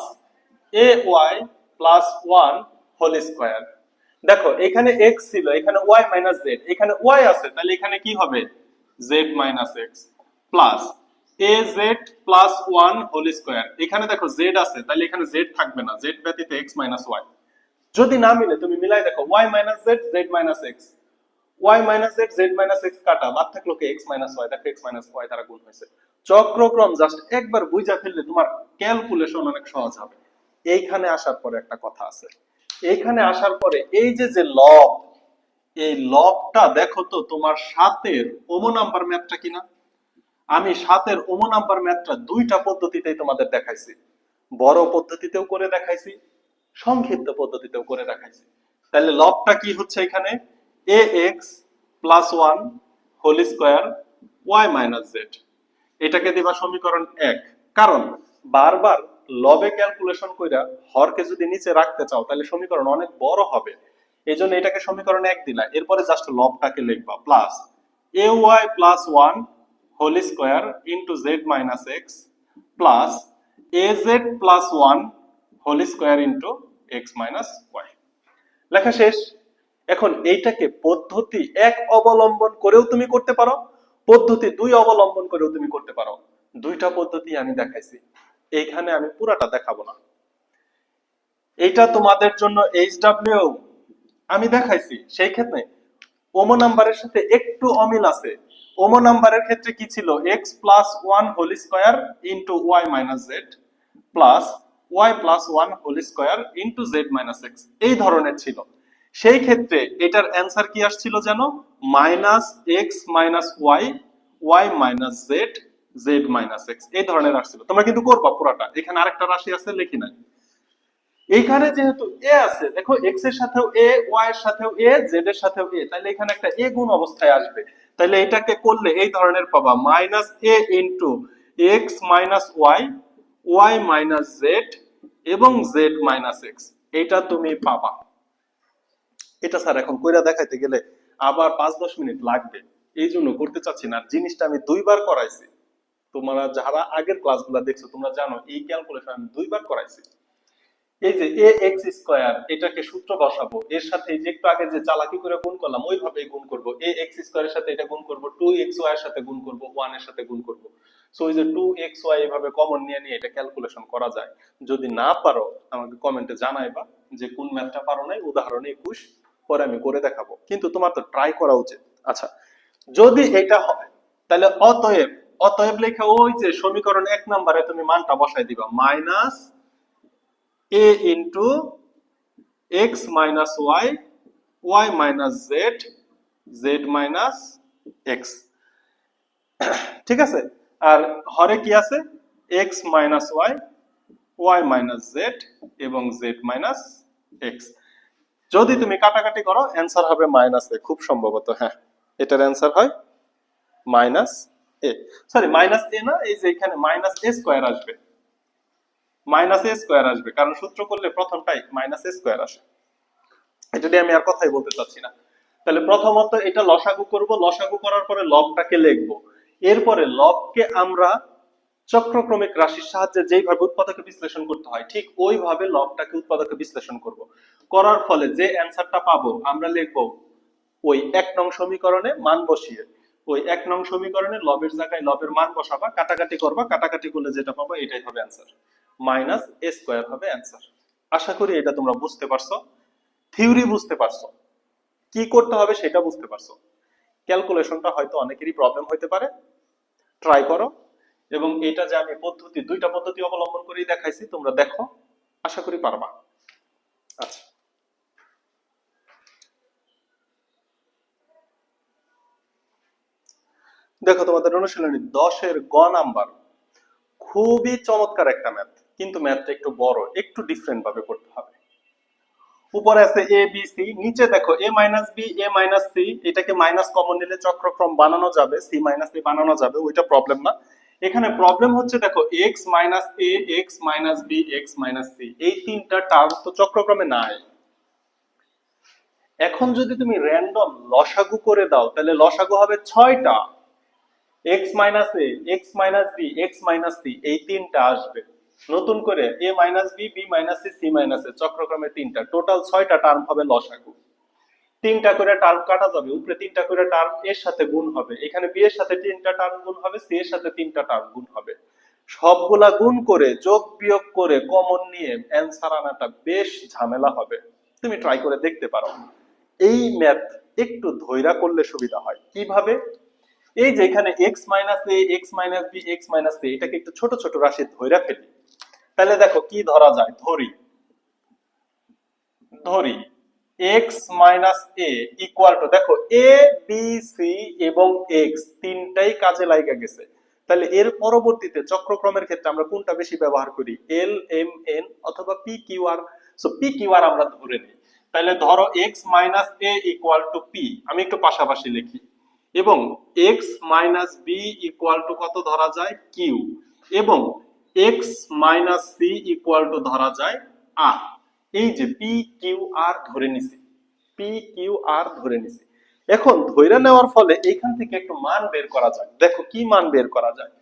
A Y plus one whole square. দেখো এখানে এক্স ছিল, এখানে ওয়াই মাইনাস জেড, এখানে ওয়াই আছে, তাহলে এখানে কি হবে? Z minus X plus A Z plus one whole square. এখানে দেখো জেড আছে, তাহলে এখানে জেড থাকবে না, জেড ব্যতীত এক্স মাইনাস ওয়াই। যদি না মিলে তুমি মিলাই দেখো, Y minus Z Z minus X, Y minus Z Z minus X কাটা, বাদ থাকলো কি এক্স মাইনাস ওয়াই। দেখো এক্স মাইনাস ওয়াই দ্বারা গুণ হয়েছে। চক্রক্রম জাস্ট একবার বুঝা ফেললে তোমার ক্যালকুলেশন অনেক সহজ হবে। এইখানে আসার পরে একটা কথা আছে, এইখানে আসার পরে এই যে যে লব, এই লবটা দেখো তো তোমার 7 এর ওমো নাম্বার ম্যাথটা কিনা। আমি 7 এর ওমো নাম্বার ম্যাথটা দুইটা পদ্ধতিতেই তোমাদের দেখাইছি, বড় পদ্ধতিতেও করে দেখাইছি, সংক্ষিপ্ত পদ্ধতিতেও করে দেখাইছি। তাহলে লবটা কি হচ্ছে এখানে? A X plus one whole square Y minus Z. এটাকে দিবা সমীকরণ 1। কারণ বারবার লবে ক্যালকুলেশন কইরা হরকে যদি নিচে রাখতে চাও তাহলে সমীকরণ অনেক বড় হবে, এই জন্য এটাকে সমীকরণ 1 দিলা। এরপরে জাস্ট লবটাকে লিখবা plus A Y plus one whole square into Z minus X plus az plus 1 whole square into X minus Y. লেখা শেষ। এখন এইটাকে পদ্ধতি 1 অবলম্বন করেও তুমি করতে পারো, পদ্ধতি 2 অবলম্বন করেও তুমি করতে পারো। দুইটা পদ্ধতি আমি দেখাইছি, এইখানে আমি পুরাটা দেখাবো না। এইটা তোমাদের জন্য এইচডব্লিউ আমি দেখাইছি, সেই ক্ষেত্রে ওমো নাম্বারের সাথে একটু অমিল আছে। ওমো নাম্বারের ক্ষেত্রে কি ছিল, x plus 1 whole square into y minus z plus y plus 1 whole square into z minus x, এই ধরনের ছিল। সেই ক্ষেত্রে এটার অ্যান্সার কি আসছিল জানো, minus x minus y, y minus z, z minus x, এই ধরনের আসছিল। তোমরা কিন্তু করবা পুরাটা, এখানে আরেকটা রাশি আছে লিখি নাই। এইখানে যেহেতু a আছে, দেখো x এর সাথেও a, y এর সাথেও a, z এর সাথেও a, তাহলে এখানে একটা a গুণ অবস্থায় আসবে। তাহলে এটাকে করলে এই ধরনের পাবা, minus a into x minus y, y minus z এবং z মাইনাস x, এটা তুমি পাবা। এটা স্যার এখন কইরা দেখাইতে গেলে আবার 5-10 মিনিট লাগবে, এই জন্য করতে চাচ্ছি না। জিনিসটা আমি 2 বার করাইছি, তোমরা যারা আগের ক্লাসগুলো দেখছো তোমরা জানো এই ক্যালকুলেশন আমি 2 বার করাইছি। এই যে ax স্কয়ার, এটাকে সূত্র বসাবো, এর সাথে এই যে একটু আগে যে চালাকি করে গুণ করলাম ওইভাবেই গুণ করব। ax স্কয়ারের সাথে এটা গুণ করব, 2xy এর সাথে গুণ করব, 1 এর সাথে গুণ করব। সো এই যে 2xy এভাবে কমন নিয়ে নিয়ে এটা ক্যালকুলেশন করা যায়। যদি না পারো আমাকে কমেন্টে জানাইবা যে কোন ম্যাথটা পারো নাই, উদাহরণে 21 পরে আমি করে দেখাবো, কিন্তু তোমার তো ট্রাই করা উচিত। আচ্ছা, যদি এটা হয় তাহলে অতএব, অতএব লেখা ওই যে সমীকরণ 1 নম্বরে তুমি মানটা বসাই দিবা, minus a into x minus y, y minus z, z minus x, ঠিক আছে। আর হরে কি আছে, x minus y, y minus z এবং z minus x। যদি তুমি কাটাকাটি করো অ্যান্সার হবে মাইনাস a, খুব সম্ভবত, হ্যাঁ এটার অ্যান্সার হয় minus a, sorry minus a না, এই যে এখানে মাইনাস a স্কয়ার আসবে, মাইনাস a স্কয়ার আসবে, কারণ সূত্র করলে প্রথমটাই মাইনাস a স্কয়ার আসে। এটা নিয়ে আমি আর কথাই বলতে চাচ্ছি না। তাহলে প্রথমত এটা লসাগু করব, লসাগু করার পরে লবটাকে লিখব, এরপরে লবকে আমরা চক্রক্রমিক রাশির সাহায্যে যেইভাবে উৎপাদকে বিশ্লেষণ করতে হয় ঠিক ওইভাবে লবটাকে উৎপাদকে বিশ্লেষণ করব। করার ফলে যে অ্যান্সারটা পাবো আমরা লিখব ওই 1 নং সমীকরণে মান বসিয়ে, ওই 1 নং সমীকরণে লবের জায়গায় লবের মান বসাবা, কাটাকাটি করবা, কাটাকাটি করলে যেটা পাবো এটাই হবে অ্যান্সার, মাইনাস a স্কয়ার হবে অ্যান্সার। আশা করি এটা তোমরা বুঝতে পারছো, থিওরি বুঝতে পারছো, কি করতে হবে সেটা বুঝতে পারছো। ক্যালকুলেশনটা হয়তো অনেকেরই প্রবলেম হইতে পারে, ট্রাই করো। এবং এটা যে আমি পদ্ধতি 2টা পদ্ধতি অবলম্বন করেই দেখাইছি, তোমরা দেখো, আশা করি পারবা। আচ্ছা, দেখো তোমাদের অনুশীলনী 10-এর গ নাম্বার, খুবই চমৎকার একটা ম্যাথ, কিন্তু ম্যাথটা একটু বড়, একটু ডিফারেন্ট ভাবে করতে হবে। উপরে আছে a b c, নিচে দেখো a minus b, a minus c, এটাকে মাইনাস কমন নিলে চক্রক্রম বানানো যাবে, c মাইনাস a বানানো যাবে, ওইটা প্রবলেম না। এখানে প্রবলেম হচ্ছে দেখো x minus a, x minus b, x minus c, এই তিনটা টার্ম তো চক্রক্রমে নাই। এখন যদি তুমি র্যান্ডম লসাগু করে দাও তাহলে লসাগু হবে 6টা, x minus a, x minus b, x minus c, এই তিনটা আসবে। নতুন করে a minus b, b minus c, c minus a, চক্রক্রমে তিনটা, টোটাল 6টা টার্ম হবে লসাগু। তিনটা করে টার্ম কাটা যাবে, উপরে তিনটা করে টার্ম এর সাথে গুণ হবে, এখানে b এর সাথে তিনটা টার্ম গুণ হবে, c এর সাথে তিনটা টার্ম গুণ হবে। সবগুলা গুণ করে যোগ বিয়োগ করে কমন নিয়ে অ্যান্সার আনাটা বেশ ঝামেলা হবে, তুমি ট্রাই করে দেখতে পারো। এই ম্যাথ একটু ধৈর্য করলে সুবিধা হয়। কিভাবে, এই যে এখানে x minus a, x minus b, x minus c, এটাকে একটু ছোট ছোট রাশি ধৈর্য ফেলি। তাহলে দেখো কি ধরা যায়, ধরি ধরি x minus a equal to, দেখো a b c এবং x তিনটাই কাজে লাগা গেছে। তাহলে এর পরবর্তীতে চক্রক্রমের ক্ষেত্রে আমরা কোনটা বেশি ব্যবহার করি, l m n অথবা p q r। So p q r আমরা ধরে নিই। তাহলে ধরো x minus a equal to p, আমি একটু পাশাপাশি লিখি, এবং x minus b equal to কত ধরা যায়, q, এবং x minus c equal to ধরা যায় r। এই যে পি কিউ আর ধরে নিছি, পি কিউ আর ধরে নিছি। এখন ধরে নেওয়ার ফলে এখান থেকে একটু মান বের করা যায়। দেখো কি মান বের করা যায়,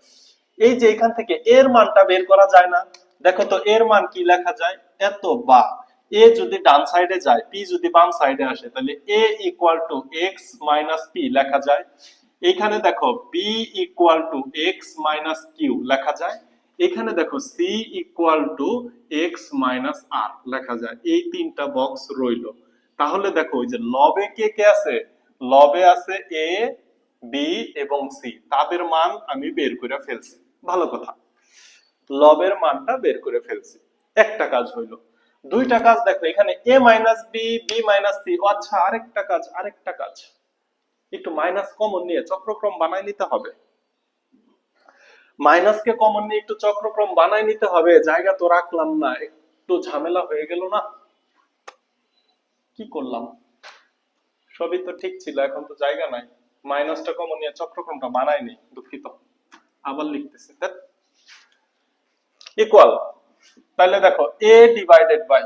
এই যে এখান থেকে এর মানটা বের করা যায় না, দেখো তো এর মান কি লেখা যায়, এত বা এ যদি ডান সাইডে যায়, পি যদি বাম সাইডে আসে, তাহলে A equal to X minus P লেখা যায়। এখানে দেখো B equal to X minus Q লেখা যায়। এখানে দেখো C equal to X minus R লেখা যায়। এই তিনটা বক্স রইলো। তাহলে দেখো ওই যে লবে কে কে আছে, লবে আছে এ বি এবং সি, তাদের মান আমি বের করে ফেলছি। ভালো কথা, লবের মানটা বের করে ফেলছি। একটা কাজ হইলো। দুইটা কাজ দেখো, এখানে এ minus B, B minus C. আচ্ছা, আরেকটা কাজ একটু মাইনাস কমন নিয়ে চক্রক্রম বানাই নিতে হবে। মাইনাসকে কমন নিয়ে একটু চক্রক্রম বানাই নিতে হবে। জায়গা তো রাখলাম না, একটু ঝামেলা হয়ে গেল না? কি করলাম? সবই তো ঠিক ছিল, এখন তো জায়গা নাই। মাইনাসটা কমন নিয়ে চক্রক্রমটা বানাইনি, দুঃখিত। আবার লিখতেছি, ইকুয়াল। তাহলে দেখো এ ডিভাইডেড বাই,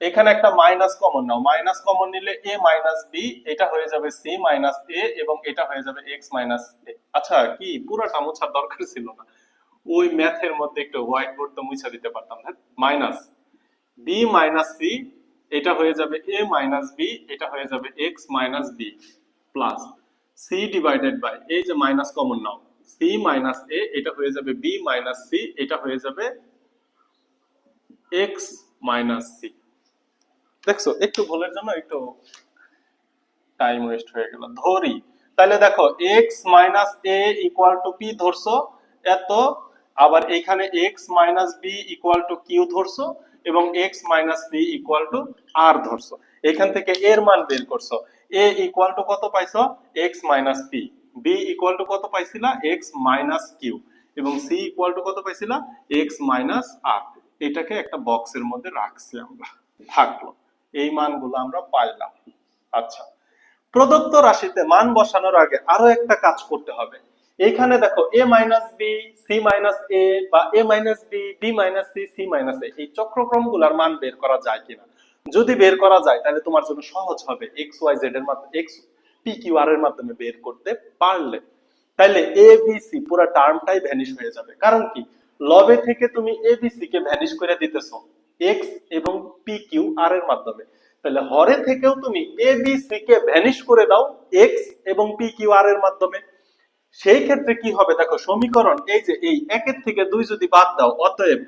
এখানে একটা মাইনাস কমন নাও, মাইনাস কমন নিলে এ মাইনাস বি, এটা হয়ে যাবে সি মাইনাস এ, এবং এটা হয়ে যাবে এক্স মাইনাস এ। আচ্ছা, কি পুরোটা মোছার দরকার ছিল না, ওই ম্যাথের মধ্যে একটু হোয়াইট বোর্ড তো মুছে দিতে পারতাম। মাইনাস বি মাইনাস সি, এটা হয়ে যাবে এ মাইনাস বি, এটা হয়ে যাবে X minus B, plus C divided by, এই যে মাইনাস কমন নাও, সি মাইনাস এ, এটা হয়ে যাবে বি মাইনাস সি, এটা হয়ে যাবে এক্স মাইনাস সি। দেখছো, একটু ভুলের জন্য একটু টাইম ওয়েস্ট হয়ে গেল। ধরি, তাহলে দেখো X minus A equal to P ধরছো এত, আবার এখানে X minus B equal to Q ধরছো, এবং X minus C equal to R ধরছো। এখান থেকে এর মান বের করছো। এ ইকুয়াল টু কত পাইছো, X minus P. B equal to কত পাইছিলা, এক্স মাইনাস কিউ। এবং সি ইকুয়াল টু কত পাইছিলা, এক্স মাইনাস আর। এটাকে একটা বক্সের মধ্যে রাখছি আমরা, থাকলো। এই মানগুলো আমরা পাইলাম। আচ্ছা, প্রদত্ত রাশিতে মান বসানোর আগে আরো একটা কাজ করতে হবে। এখানে দেখো A minus B, C minus A, বা A minus B, B minus C, C minus এ, এই চক্রক্রমগুলোর মান বের করা যায় কিনা। যদি বের করা যায় তাহলে তোমার জন্য সহজ হবে, এক্স ওয়াই জেড এর মাধ্যমে, এক্স পি কিউ আর এর মাধ্যমে বের করতে পারলে। তাইলে এ বি সি পুরো টার্মটাই ভ্যানিশ হয়ে যাবে। কারণ কি, লবে থেকে তুমি A B C K vanish করে দিতেছো এক্স এবং পি কিউ আর এর মাধ্যমে। তাহলে হরে থেকেও তুমি A B C K vanish করে দাও এক্স এবং পি কিউ আর এর মাধ্যমে। সেই ক্ষেত্রে কি হবে দেখো, সমীকরণ এই যে এই একের থেকে দুই যদি বাদ দাও, অতএব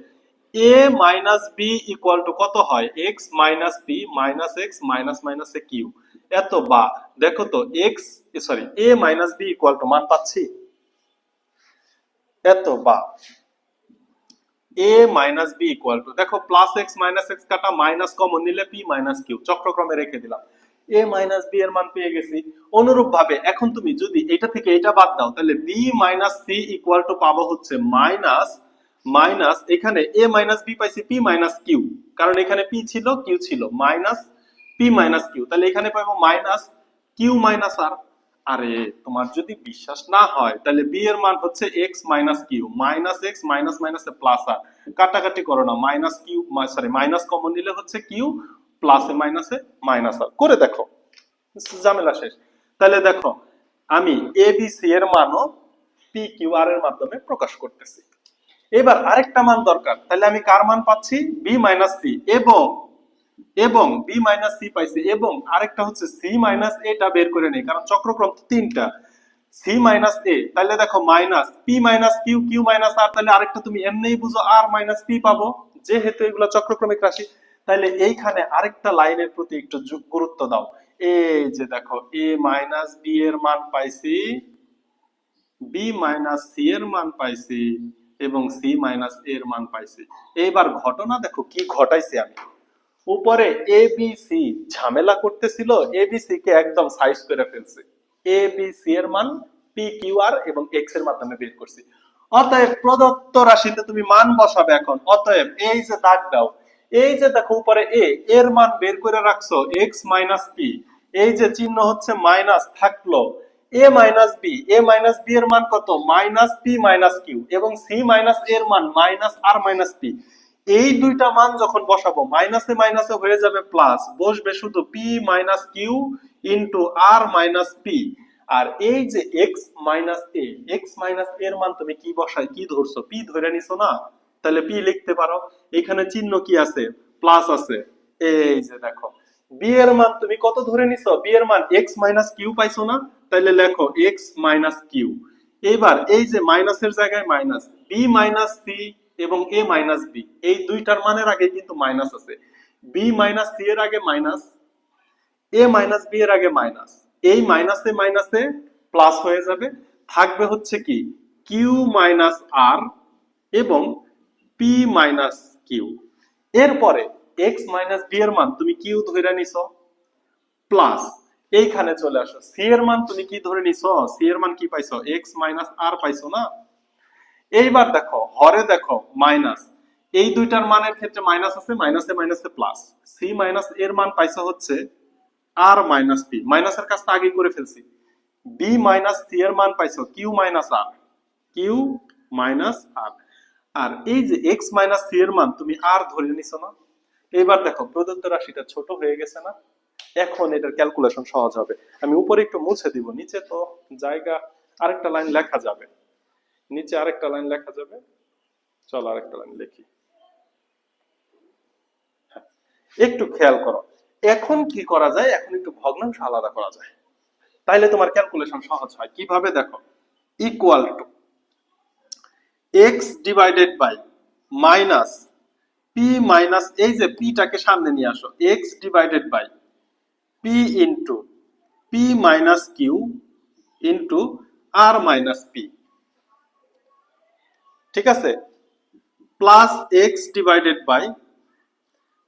A minus B equal to কত হয়, X minus P minus X minus minus এ কিউ। এত বা, দেখো তো X sorry A minus B equal to মান পাচ্ছি, এত বা a minus B equal to, দেখো প্লাস এক্স মাইনাস এক্স কাটা, মাইনাস কমন নিলে পি মাইনাস কিউ, চক্রক্রমে রেখে দিলাম। a মাইনাস বি এর মান পেয়ে গেছি। অনুরূপ ভাবে এখন তুমি যদি এটা থেকে এটা বাদ দাও, তাহলে b minus C equal to পাবো হচ্ছে মাইনাস মাইনাস, এখানে a মাইনাস বি পাইছি p মাইনাস কিউ, কারণ এখানে p ছিল কিউ ছিল, মাইনাস p মাইনাস কিউ, তাহলে এখানে পাবো মাইনাস কিউ মাইনাস আর। আরে তোমার যদি বিশ্বাস না হয় তাহলে বি এর মান হচ্ছে x minus Q, minus X minus minus plus R, কাটাকাটি করো না, minus Q sorry minus common নিলে হচ্ছে কিউ, প্লাসে মাইনাসে মাইনাস আর, করে দেখো, ঝামেলা শেষ। তাহলে দেখো আমি এ বি সি এর মানও পি কিউ আর এর মাধ্যমে প্রকাশ করতেছি। এবার আরেকটা মান দরকার, তাহলে আমি কার মান পাচ্ছি, বি মাইনাস সি, এবং বি মাইনাস সি পাইছি, এবং আরেকটা হচ্ছে সি মাইনাস এটা বের করে নেই, কারণ চক্রক্রম তো তিনটা, সি মাইনাস এ। তাহলে দেখো minus P minus Q, Q minus R, তাহলে আরেকটা তুমি এমনিই বুঝো আর মাইনাস পি পাবো, যেহেতু এগুলো চক্রক্রমিক রাশি। তাহলে এইখানে আরেকটা লাইনের প্রতি একটু গুরুত্ব দাও। এই যে দেখো এ মাইনাস বি এর মান পাইছি, বি মাইনাস সি এর মান পাইছি, এবং সি মাইনাস এর মান পাইছি। এইবার ঘটনা দেখো কি ঘটাইছি আমি, উপরে এ বি সি ঝামেলা করতেছিল, এ বি সি কে একদম সাইজ করে ফেলছে, এ বি সি এর মান পি কিউ আর এবং এক্স এর মাধ্যমে বের করছি। অতএব প্রদত্ত রাশিতে তুমি মান বসাবে এখন। অতএব এই যে দাগ দাও, এই যে দেখো উপরে এ এর মান বের করে রাখছো এক্স মাইনাস পি, এই যে চিহ্ন হচ্ছে মাইনাস থাকলো, এ মাইনাস বি, এ মাইনাস বি এর মান কত, মাইনাস পি মাইনাস কিউ, এবং সি মাইনাস এর মান মাইনাস আর মাইনাস পি। এই দুইটা মান যখন বসাবো, মাইনাসে মাইনাসে হয়ে যাবে প্লাস, বসবে শুধু P minus Q into R minus P. আর এই যে এক্স মাইনাস এ, এক্স মাইনাস এর মান তুমি কি বসাই, কি ধরছো, পি ধরে নিছো না, তাহলে পি লিখতে পারো। এখানে চিহ্ন কি আছে, প্লাস আছে। এই যে দেখো বি এর মান তুমি কত ধরে নিছো, বি এর মান এক্স মাইনাস কিউ পাইছো না, তাহলে লেখো এক্স মাইনাস কিউ। এবার এই যে মাইনাসের জায়গায় মাইনাস, বি মাইনাস সি এবং এ মাইনাস বি, এই দুইটার মানের আগে কিন্তু মাইনাস আছে। বি মাইনাস সি এর আগে মাইনাস, এ মাইনাস বি এর আগে মাইনাস, এই মাইনাসে মাইনাসে প্লাস হয়ে যাবে, থাকবে হচ্ছে কি কিউ মাইনাস আর এবং পি মাইনাস কিউ। এরপরে এক্স মাইনাস বি এর মান তুমি কিউ ধরে নিছো, প্লাস এইখানে চলে আসো, সি এর মান তুমি কি ধরে নিছো, সি এর মান কি পাইছো, এক্স মাইনাস আর পাইছো না। এইবার দেখো হরে দেখো মাইনাস, এই দুইটার মানের ক্ষেত্রে মাইনাস আছে, মাইনাসে মাইনাসে প্লাস, সি মাইনাস এর মান পাইছো হচ্ছে আর মাইনাস পি, মাইনাসের কাজটা আগে করে ফেলছি। বি মাইনাস সি এর মান পাইছো Q minus R, Q minus R. আর এই যে এক্স মাইনাস সি এর মান তুমি আর ধরে নিছো না। এবার দেখো প্রদত্ত রাশিটা ছোট হয়ে গেছে না, এখন এটার ক্যালকুলেশন সহজ হবে। আমি উপরে একটু মুছে দিব, নিচে তো জায়গা, আরেকটা লাইন লেখা যাবে, নিচে আরেকটা লাইন লেখা যাবে। চল আরেকটা লাইন লিখি। হ্যাঁ, একটু খেয়াল করো, এখন কি করা যায়, এখন একটু ভগ্নাংশ আলাদা করা যায়, তাইলে তোমার ক্যালকুলেশন সহজ হয়। কিভাবে দেখো, equal to x divided by minus P minus, এই যে পিটাকে সামনে নিয়ে আসো, X divided by P into P minus Q into R minus P, ঠিক আছে, প্লাস এক্স ডিভাইডেড বাই,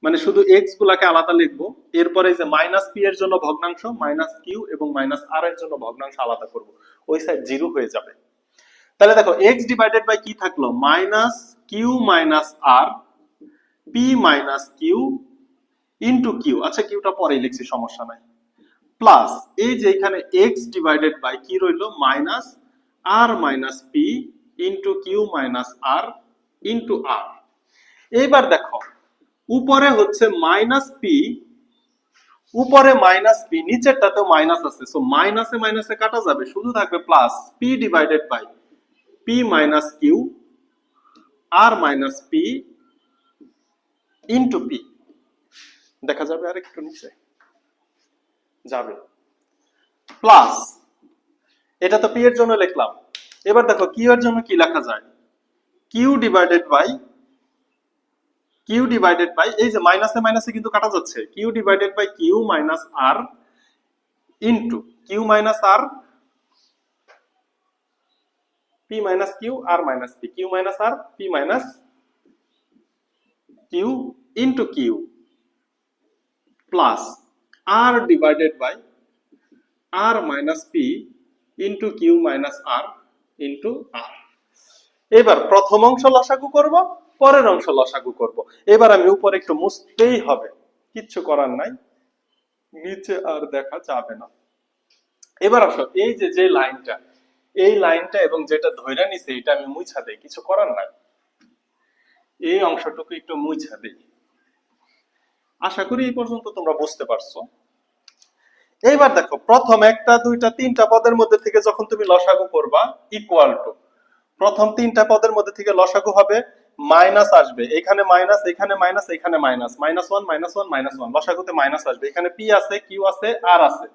মানে শুধু এক্স গুলাকে আলাদা লিখবো, এরপরে যে মাইনাস পি এর জন্য ভগ্নাংশ, মাইনাস কিউ এবং মাইনাস আর এর জন্য ভগ্নাংশ আলাদা করব, ওই সাইড জিরো হয়ে যাবে। তাহলে দেখো এক্স ডিভাইডেড বাই কি থাকলো, minus Q minus R P minus Q into Q, আচ্ছা কিউটা পরেই লিখছি সমস্যা নাই, প্লাস এই যে এখানে এক্স ডিভাইডেড বাই কি রইলো, minus R minus P into Q minus R into R. এইবার দেখো উপরে হচ্ছে মাইনাস পি, উপরে মাইনাস পি, নিচেরটাতেও মাইনাস আছে, সো মাইনাসে মাইনাসে কাটা যাবে, শুধু থাকবে plus P divided by P minus Q R minus P into P. দেখা যাবে আর একটু নিচে যাবে, প্লাস এটা তো পি এর জন্য লিখলাম। এবার দেখো কিউ এর জন্য কি লেখা যায়, Q divided by, Q divided by, এই যে মাইনাসে মাইনাসে কিন্তু কাটা যাচ্ছে, Q divided by Q minus R into Q minus R P minus Q R minus P, Q minus R P minus Q into Q, plus R divided by R minus P into Q minus R into R. এবার প্রথম অংশ লসাগু করব, পরের অংশ লসাগু করব। এবার আমি উপরে একটু মুছতেই হবে, কিচ্ছু করার নাই, নিচে আর দেখা যাবে না। এবার আসো এই যে যে লাইনটা, এই লাইনটা এবং যেটা ধইরা নিছে এটা আমি মুছা দেই, কিছু করার নাই, এই অংশটুকু একটু মুছা দেই। আশা করি এই পর্যন্ত তোমরা বুঝতে পারছো। এইবার দেখো প্রথম একটা দুইটা তিনটা পদের মধ্যে থেকে যখন তুমি লসাগু করবা, ইকুয়াল টু প্রথম তিনটা পদের মধ্যে থেকে লসাগু হবে, মাইনাস আসবে, এখানে মাইনাস, এখানে মাইনাস, এখানে minus, minus one minus one minus one, লসাগুতে মাইনাস আসবে, এখানে পি আছে কিউ আছে আর আছে,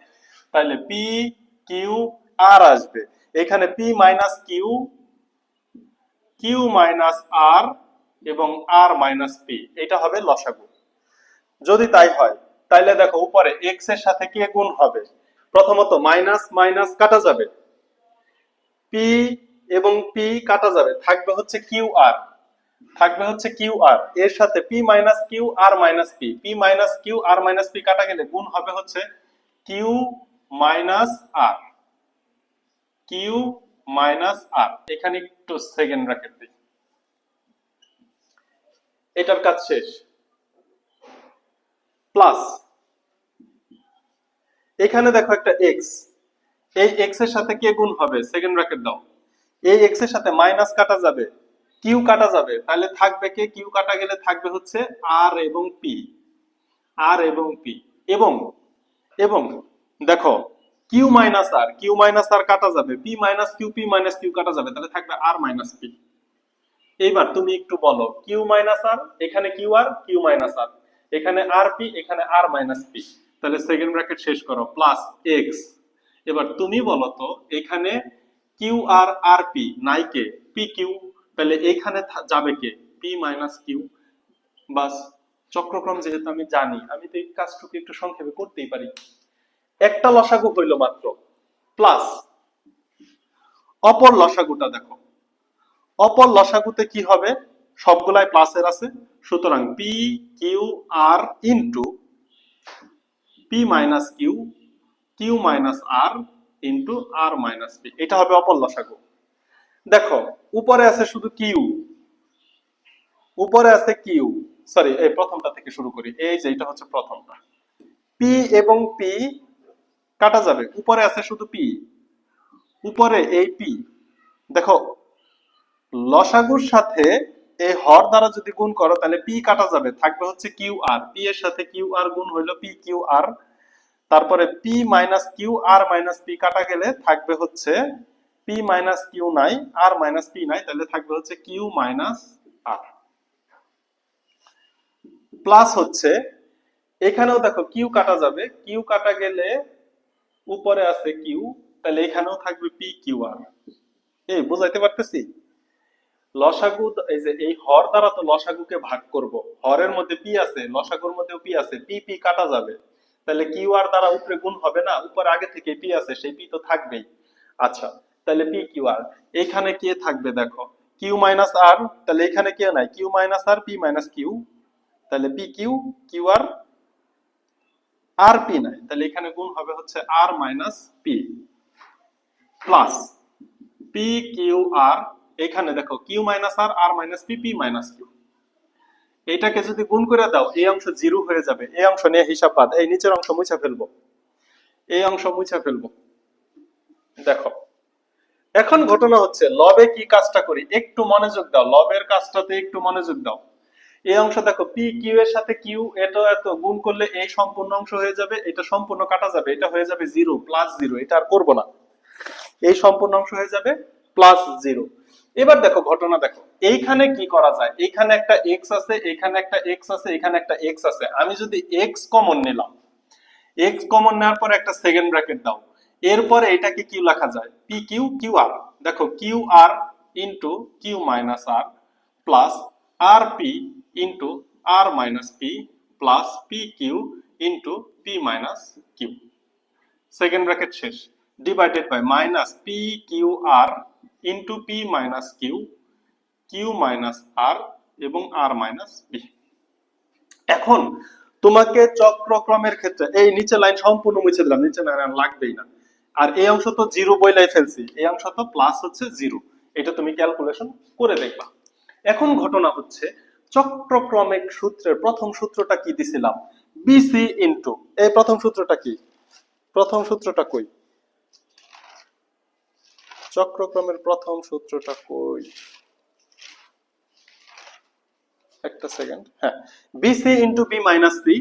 তাহলে পি কিউ আর আসবে, এখানে P minus Q, Q minus R এবং আর মাইনাস পি, এটা হবে লসাগু। যদি তাই হয় তাইলে দেখো উপরে এক্স এর সাথে কে গুণ হবে, প্রথমত মাইনাস মাইনাস কাটা যাবে, পি এবং পি কাটা যাবে, থাকবে হচ্ছে কিউ আর, থাকবে হচ্ছে কিউ আর, এর সাথে P minus Q R minus P, P minus Q R minus P কাটা গেলে গুণ হবে হচ্ছে Q minus R, Q minus R. এখানে একটু সেকেন্ড ব্র্যাকেট দিই, এটার কাজ শেষ, প্লাস এখানে দেখো একটা এক্স, এই এক্স এর সাথে কে গুণ হবে, সেকেন্ড ব্র্যাকেট দাও, এই এক্স এর সাথে মাইনাস কাটা যাবে, কিউ কাটা যাবে, তাহলে থাকবে কে, কিউ কাটা গেলে থাকবে হচ্ছে আর এবং পি, আর এবং পি, এবং এবং দেখো Q minus R, Q minus আর কাটা যাবে, পি মাইনাস কিউ কাটা যাবে, তাহলে থাকবে আর মাইনাস পি। এইবার তুমি একটু বলো, কিউ মাইনাস আর, এখানে Q R, Q minus R, এখানে আর পি, এখানে আর মাইনাস পি, তাহলে সেকেন্ড ব্র্যাকেট শেষ করো, প্লাস এক্স। এবার তুমি বলো তো এখানে কিউ আর আর পি নাই কে, পি কিউ, তাহলে এখানে যাবে কে, পি মাইনাস কিউ। বাস, চক্রক্রম যেহেতু আমি জানি, আমি তো এই কাজটুকু একটু সংক্ষেপে করতেই পারি। একটা লসাগু হইল মাত্র, প্লাস অপর লসাগুটা দেখো, অপর লসাগুতে কি হবে, সবগুলাই প্লাসের আছে, সুতরাং P Q R into P minus Q, Q minus R into R minus P, এটা হবে অপর লসাগু। দেখো উপরে আছে শুধু কিউ, উপরে আছে কিউ, সরি এই প্রথমটা থেকে শুরু করি, এই যে এটা হচ্ছে প্রথমটা, পি এবং পি কাটা যাবে, উপরে আছে শুধু পি, উপরে এই পি। দেখো লসাগুর সাথে এই হর দ্বারা যদি গুণ করো তাহলে পি কাটা যাবে, থাকবে হচ্ছে কিউ আর, পি এর সাথে কিউ আর গুণ হইলো পি কিউ আর, তারপরে P minus Q R minus P কাটা গেলে থাকবে হচ্ছে পি মাইনাস কিউ নাই, আর মাইনাস পি নাই, তাহলে থাকবে হচ্ছে কিউ মাইনাস আর। প্লাস হচ্ছে এখানেও দেখো কিউ কাটা যাবে, কিউ কাটা গেলে উপরে আছে কিউ, তাহলে এখানেও থাকবে পি কিউ আর। এই বুঝাইতে পারতেছি? লসাগু, এই যে এই হর দ্বারা তো লসাগুকে ভাগ করব, হরের মধ্যে পি আছে, লসাগুর মধ্যেও পি আছে, পি পি কাটা যাবে, তাহলে কিউ আর দ্বারা উপরে গুণ হবে না, উপরে আগে থেকে পি আছে, সেই পি তো থাকবেই। আচ্ছা, তাহলে পি কিউ আর, এখানে কে থাকবে দেখো, কিউ মাইনাস আর, তাহলে এখানে কে নাই, Q minus R, P minus Q, তাহলে P Q Q R, R P নাই, তাহলে এখানে গুণ হবে হচ্ছে R minus P, plus P Q R, এখানে দেখো Q minus R, R minus P, P minus Q, এটাকে যদি গুণ করে দাও এই অংশ জিরো হয়ে যাবে, এই অংশ নিয়ে হিসাব বাদ, এই নিচের অংশ মুছে ফেলবো, এই অংশ মুছে ফেলবো। দেখো এখন ঘটনা হচ্ছে লবে কি কাজটা করি, একটু মনোযোগ দাও, লবের কাজটাতে একটু মনোযোগ দাও। এই অংশ দেখো পি কিউ এর সাথে কিউ, এটা এত গুণ করলে এই সম্পূর্ণ অংশ হয়ে যাবে, এটা সম্পূর্ণ কাটা যাবে, এটা হয়ে যাবে জিরো, প্লাস জিরো, এটা আর করবো না, এই সম্পূর্ণ অংশ হয়ে যাবে প্লাস জিরো। এবার দেখো ঘটনা দেখো, এইখানে কি করা যায়, এইখানে একটা এক্স আছে, এখানে একটা এক্স আছে, এখানে একটা এক্স আছে, আমি যদি এক্স কমন নিলাম, এক্স কমন নেওয়ার পর একটা সেকেন্ড ব্র্যাকেট দাও, এরপরে এটাকে কি লেখা যায়, পি কিউ কিউ আর, দেখো Q R into Q minus R plus R P into R minus P plus P Q into P minus Q, second bracket শেষ, divided by minus P Q R into P minus Q, Q minus R এবং R minus P. এখন তোমাকে চক্রক্রমের ক্ষেত্রে এই নিচে line সম্পূর্ণ মুছে দিলাম, নিচে লাইন লাগবেই না, আর এই অংশ তো জিরো বইলাই ফেলছি, এই অংশ তো প্লাস হচ্ছে জিরো, এটা তুমি ক্যালকুলেশন করে দেখবা। এখন ঘটনা হচ্ছে চক্রক্রমিক সূত্রের প্রথম সূত্রটা কি দিছিলাম, বিসি ইনটু, এই প্রথম সূত্রটা কি, প্রথম সূত্রটা কই, চক্রক্রমের প্রথম সূত্রটা কই, একটা সেকেন্ড, হ্যাঁ, BC into B minus C,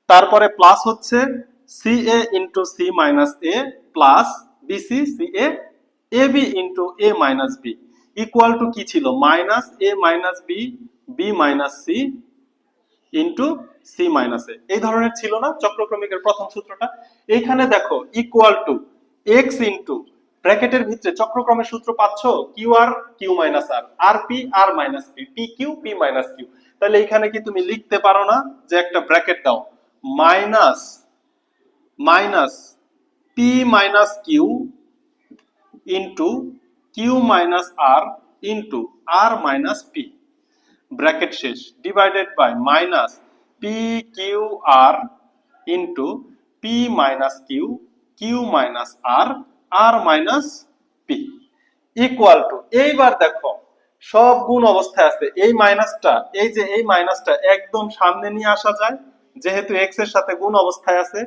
তারপরে প্লাস হচ্ছে C A into C minus A plus BC C A, A B into A minus B equal to কি ছিল, মাইনাস এ minus B, B minus C into C minus এ, এই ধরনের ছিল না চক্রক্রমিকের প্রথম সূত্রটা। এইখানে দেখো ইকুয়াল টু এক্স ইনটু ব্র্যাকেটের ভিতরে চক্রক্রমের সূত্র পাচ্ছ, Q R Q minus R, R P R minus P, P Q P minus Q, তাহলে এখানে কি তুমি লিখতে পারো না যে একটা ব্র্যাকেট দাও, minus minus P minus Q into Q minus R into R minus P, bracket শেষ, divided by minus P Q R into P minus Q, Q minus R, R minus P equal to, এইবার দেখো সব গুণ অবস্থায় আছে, এই মাইনাসটা, এই যে এই মাইনাসটা একদম সামনে নিয়ে আসা যায়, যেহেতু এক্স এর সাথে গুণ অবস্থায় আছে,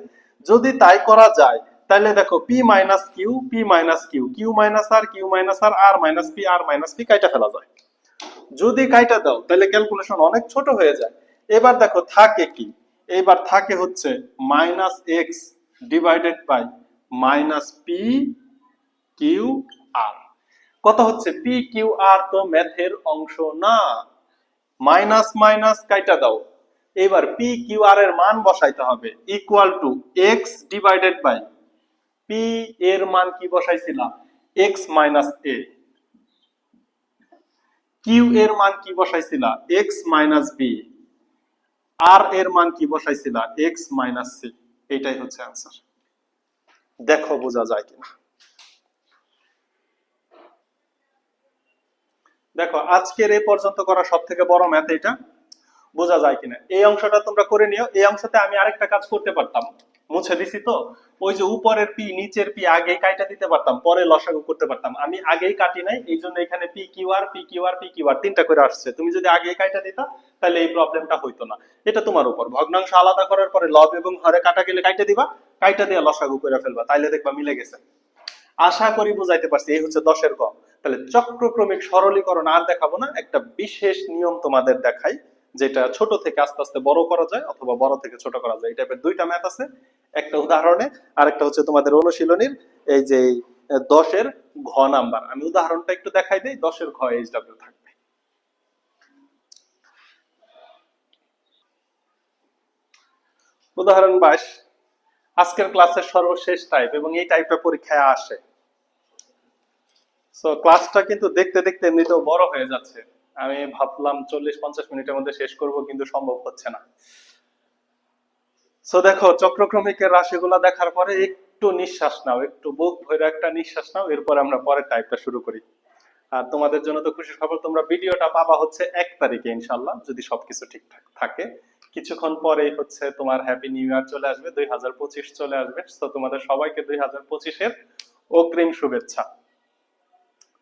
যদি তাই করা যায় তাহলে দেখো P minus Q, P minus Q, Q minus R, Q minus R, R minus P, R minus P কাইটা ফেলা যায়, যদি কাইটা দাও তাহলে ক্যালকুলেশন অনেক ছোট হয়ে যায়। এবার দেখো থাকে কি, এবার থাকে হচ্ছে minus x divided by minus P Q আর। কত হচ্ছে? পি কিউ আর তো ম্যাথের অংশ না, মাইনাস মাইনাস কাইটা দাও। এবার পি কিউ আর এর মান বসাইতে হবে, equal to x divided by p এর মান কি বসাইছিলাম? এক্স মাইনাস এ। কিউ এর মান কি বসাইছিলা? X minus b. আর এর মান কি বসাইছিলা? X minus C. এইটাই হচ্ছে অ্যান্সার। দেখো বোঝা যায় কিনা। দেখো আজকের এই পর্যন্ত করা সব থেকে বড় ম্যাথ এটা, বোঝা যায় কিনা। এই অংশটা তোমরা করে নিও। এই অংশতে আমি আরেকটা কাজ করতে পারতাম, মুছে দিছি তো, ওই যে উপরের পি নিচের পি আগেই কাইটা দিতে পারতাম, পরে লসাগু করতে পারতাম। আমি আগেই কাটি নাই, এই জন্য এখানে P Q R P Q R P Q R তিনটা করে আসছে। তুমি যদি আগেই কাইটা দিতা তাহলে এই প্রবলেমটা হইতো না। এটা তোমার উপর। ভগ্নাংশ আলাদা করার পরে লব এবং হরে কাটা গেলে কাইটা দিবা, কাইটা দিয়ে লসাগু করে ফেলবা, তাইলে দেখবা মিলে গেছে। আশা করি বুঝাইতে পারছি। এই হচ্ছে 10-এর ক। তাহলে চক্রক্রমিক সরলীকরণ আর দেখাবো না, একটা বিশেষ নিয়ম তোমাদের দেখাই, যেটা ছোট থেকে আস্তে আস্তে বড় করা যায় অথবা বড় থেকে ছোট করা যায়। এই টাইপের দুইটা ম্যাথ আছে, একটা উদাহরণে আর একটা হচ্ছে তোমাদের অনুশীলনীর এই যে 10-এর ঘ নাম্বার। আমি উদাহরণটা একটু দেখাই দেই। 10-এর ঘ এইচডব্লিউ থাকবে। উদাহরণ 22, আজকের ক্লাসের সর্বশেষ টাইপ এবং এই টাইপের পরীক্ষায় আসে। সো ক্লাসটা কিন্তু দেখতে দেখতে এমনিতেও বড় হয়ে যাচ্ছে। আমি ভাবলাম 40-50 মিনিটের মধ্যে শেষ করব, কিন্তু সম্ভব হচ্ছে না। সো দেখো চক্রক্রমিকের রাশিগুলো দেখার পরে একটু নিঃশ্বাস নাও, একটু বুক ভরে একটা নিঃশ্বাস নাও, এরপর আমরা পরের টাইপটা শুরু করি। আর তোমাদের জন্য তো খুশির খবর, তোমরা ভিডিওটা পাবা হচ্ছে 1 তারিখে ইনশাআল্লাহ, যদি সবকিছু ঠিকঠাক থাকে। কিছুক্ষণ পরেই হচ্ছে তোমার হ্যাপি নিউ ইয়ার চলে আসবে, 2025 চলে আসবে। তো তোমাদের সবাইকে 2025-এর অগ্রিম শুভেচ্ছা।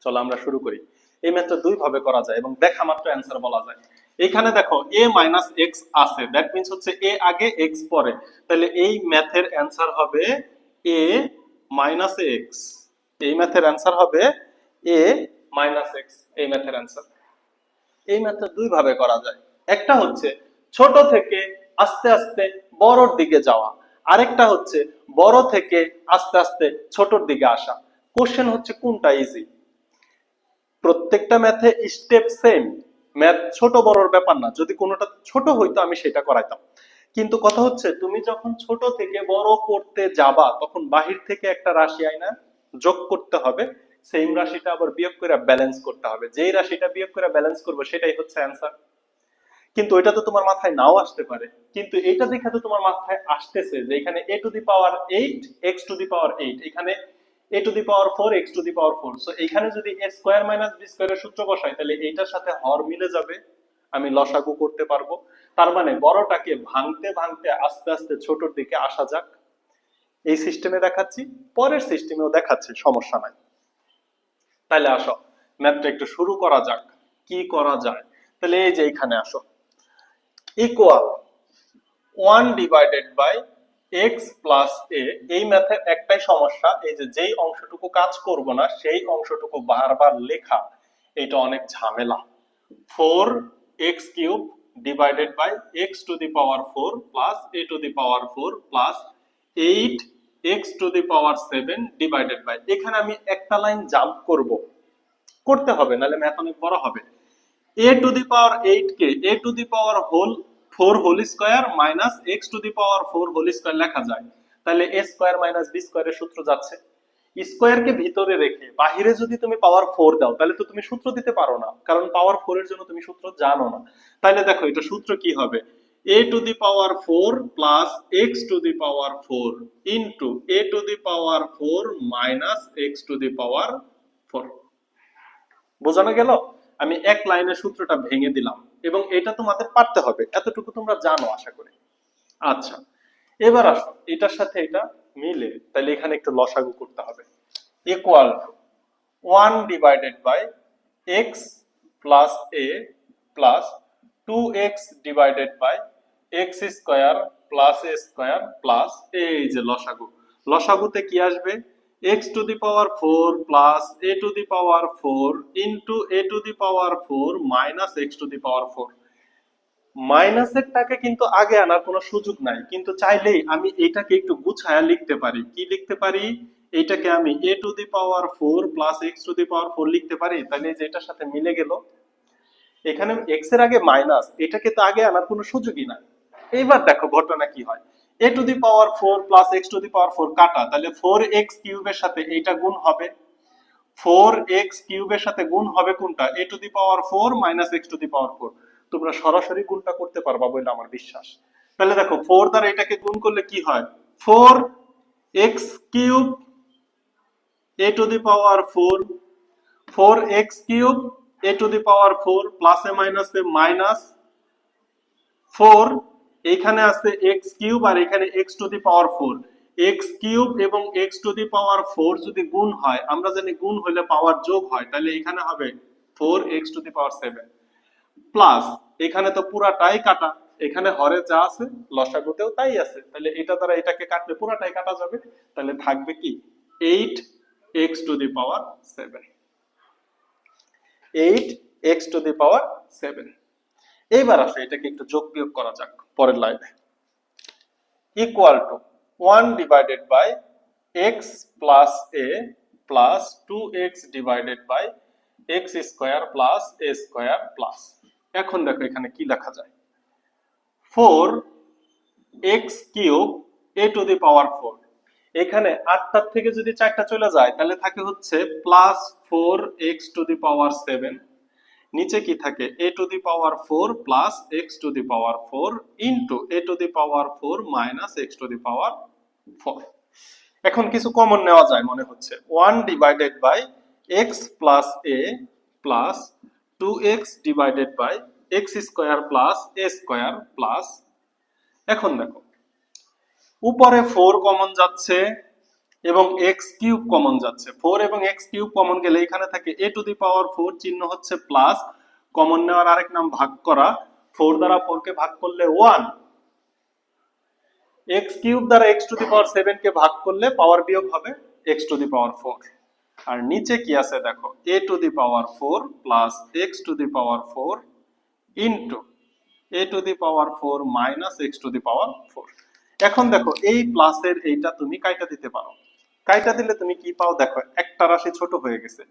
চলো আমরা শুরু করি। এই ম্যাথটা দুই ভাবে করা যায় এবং দেখা মাত্র অ্যান্সার বলা যায়। এখানে দেখো a মাইনাস এক্স আছে, দ্যাট মিন্স হচ্ছে a আগে x পরে, তাহলে এই ম্যাথের অ্যান্সার হবে a মাইনাস এক্স। এই ম্যাথের অ্যান্সার হবে a মাইনাস এক্স। এই ম্যাথের অ্যান্সার। এই ম্যাথটা দুই ভাবে করা যায়। একটা হচ্ছে ছোট থেকে আস্তে আস্তে বড়র দিকে যাওয়া, আরেকটা হচ্ছে বড় থেকে আস্তে আস্তে ছোটর দিকে আসা। কোশ্চেন হচ্ছে কোনটা ইজি? প্রত্যেকটা ম্যাথে স্টেপ সেম, ম্যাথ ছোট বড়র ব্যাপার না। যদি কোনোটা ছোট হইতো আমি সেটা করাইতাম, কিন্তু কথা হচ্ছে তুমি যখন ছোট থেকে বড় করতে যাবা তখন বাহির থেকে একটা রাশি আইনা যোগ করতে হবে, সেম রাশিটা আবার বিয়োগ করে ব্যালেন্স করতে হবে। যেই রাশিটা বিয়োগ করে ব্যালেন্স করবে সেটাই হচ্ছে অ্যান্সার। কিন্তু এটা তো তোমার মাথায় নাও আসতে পারে, কিন্তু এটা দেখে তো তোমার মাথায় আসতেছে যে এখানে a to the power 8 x to the power 8, এখানে a to the power 4 x to the power 4। So এখানে যদি a স্কয়ার মাইনাস b স্কয়ারের সূত্র বসাই তাহলে এইটার সাথে হর মিলে যাবে, আমি লসাগু করতে পারবো। তার মানে বড়টাকে ভাঙতে ভাঙতে আস্তে আস্তে ছোটর দিকে আসা যাক। এই সিস্টেমে দেখাচ্ছি, পরের সিস্টেমেও দেখাচ্ছি, সমস্যা নাই। তাহলে আসো ম্যাথটা একটু শুরু করা যাক। কি করা যায়? তাহলে এই যে এখানে আসো, equal 1 divided by x plus a। এই ম্যাথের একটাই সমস্যা, এই যে যেই অংশটুকু কাজ করব না সেই অংশটুকু বারবার লেখা, এটা অনেক ঝামেলা। 4x cube divided by x to the power 4 plus a to the power 4 plus 8x to the power 7 divided by, এখানে আমি একটা লাইন জাম্প করতে হবে, নাহলে ম্যাথ অনেক বড় হবে। a টু দি পাওয়ার 8 কে a to the power 4 whole square minus x to the power 4 whole square লেখা যায়। তাহলে a স্কয়ার মাইনাস b স্কয়ারের সূত্র যাচ্ছে। স্কয়ারকে ভিতরে রেখে বাহিরে যদি তুমি পাওয়ার 4 দাও তাহলে তো তুমি সূত্র দিতে পারো না, কারণ পাওয়ার 4 এর জন্য তুমি সূত্র জানো না। তাহলে দেখো এটা সূত্র কি হবে? a to the power 4 plus x to the power 4 into a to the power 4 minus x to the power 4। বোঝানো গেল? আমি এক লাইনে সূত্রটা ভেঙে দিলাম এবং এটা তোমাদের পারতে হবে, এতটুকু তোমরা জানো আশা করি। আচ্ছা এবার আসো এটার সাথে এটা মিলে, তাহলে এখানে একটু লসাগু করতে হবে। Equal 1 divided by x plus a plus 2x divided by x square plus a square plus এই যে লসাগু। লসাগুতে কি আসবে? x to the power 4 plus a to the power 4 into a to the power 4 minus x to the power 4। মাইনাসের টাকে কিন্তু আগে আনার কোনো সুযোগ নাই, কিন্তু চাইলেই আমি এটাকে একটু গুছায়া লিখতে পারি। কি লিখতে পারি? এটাকে আমি a to the power 4 plus x to the power 4 লিখতে পারি। তাহলে এই যে এটার সাথে মিলে গেল। এখানে x এর আগে মাইনাস, এটাকে তো আগে আনার কোনো সুযোগই নাই। এইবার দেখো ঘটনা কি হয়। a to the power 4 plus x to the power 4 কাটা, তাহলে 4x কিউবের সাথে এইটা গুণ হবে। 4x কিউবের সাথে গুণ হবে কোনটা? a to the power 4 minus x to the power 4। তোমরা সরাসরি গুণটা করতে পারবা বলে আমার বিশ্বাস। তাহলে দেখো 4 দ্বারা এটাকে গুণ করলে কি হয়? 4x cube a to the power 4, 4x cube a to the power 4 প্লাসে মাইনাসে মাইনাস 4, এইখানে আছে x কিউব আর এখানে x to the power 4। x cube এবং x টু দি পাওয়ার 4 যদি গুণ হয়, আমরা জানি গুণ হলে পাওয়ার যোগ হয়, তাহলে এখানে হবে 4x two the power 7 plus এখানে তো পুরাটাই কাটা, এখানে হরে যা আছে লসাগুতেও তাই আছে, তাহলে এটা দ্বারা এটাকে কাটলে পুরাটাই কাটা যাবে। তাহলে থাকবে কি? 8x to the power 7, 8x to the power 7। এইবার আসে এটাকে একটু যোগ বিয়োগ করা যাক পরের লাইনে। Equal to 1 divided by x plus a plus 2x divided by x square plus a square plus. এখন দেখো এখানে কি লেখা যায়? 4x cube a to the power 4। এখানে 8টার থেকে যদি 4টা চলে যায় তাহলে থাকে হচ্ছে plus 4x two the power 7। নিচে কি থাকে? a to the power 4 plus x to the power 4 into a to the power 4 minus x to the power 4। এখন কিছু কমন নেওয়া যায় মনে হচ্ছে। 1 divided by x plus a plus 2x divided by x square plus a square plus. এখন দেখো উপরে 4 common যাচ্ছে এবং x কিউব কমন যাচ্ছে। 4 এবং x কিউব কমন গেলে এখানে থাকে a টু দি পাওয়ার 4, চিহ্ন হচ্ছে প্লাস, কমন নেওয়ার আরেক নাম ভাগ করা। 4 দ্বারা 4 কে ভাগ করলে 1, x কিউব দ্বারা x টু দি পাওয়ার 7 কে ভাগ করলে পাওয়ার বিয়োগ হবে x টু দি পাওয়ার 4। আর নিচে কি আছে দেখো? a to the power 4 plus x to the power 4 into a to the power 4 minus x to the power 4। এখন দেখো এই প্লাসের এইটা তুমি কাইটা দিতে পারো। কাইটা দিলে তুমি কি পাও? দেখো একটা রাশি ছোট হয়ে গেছে।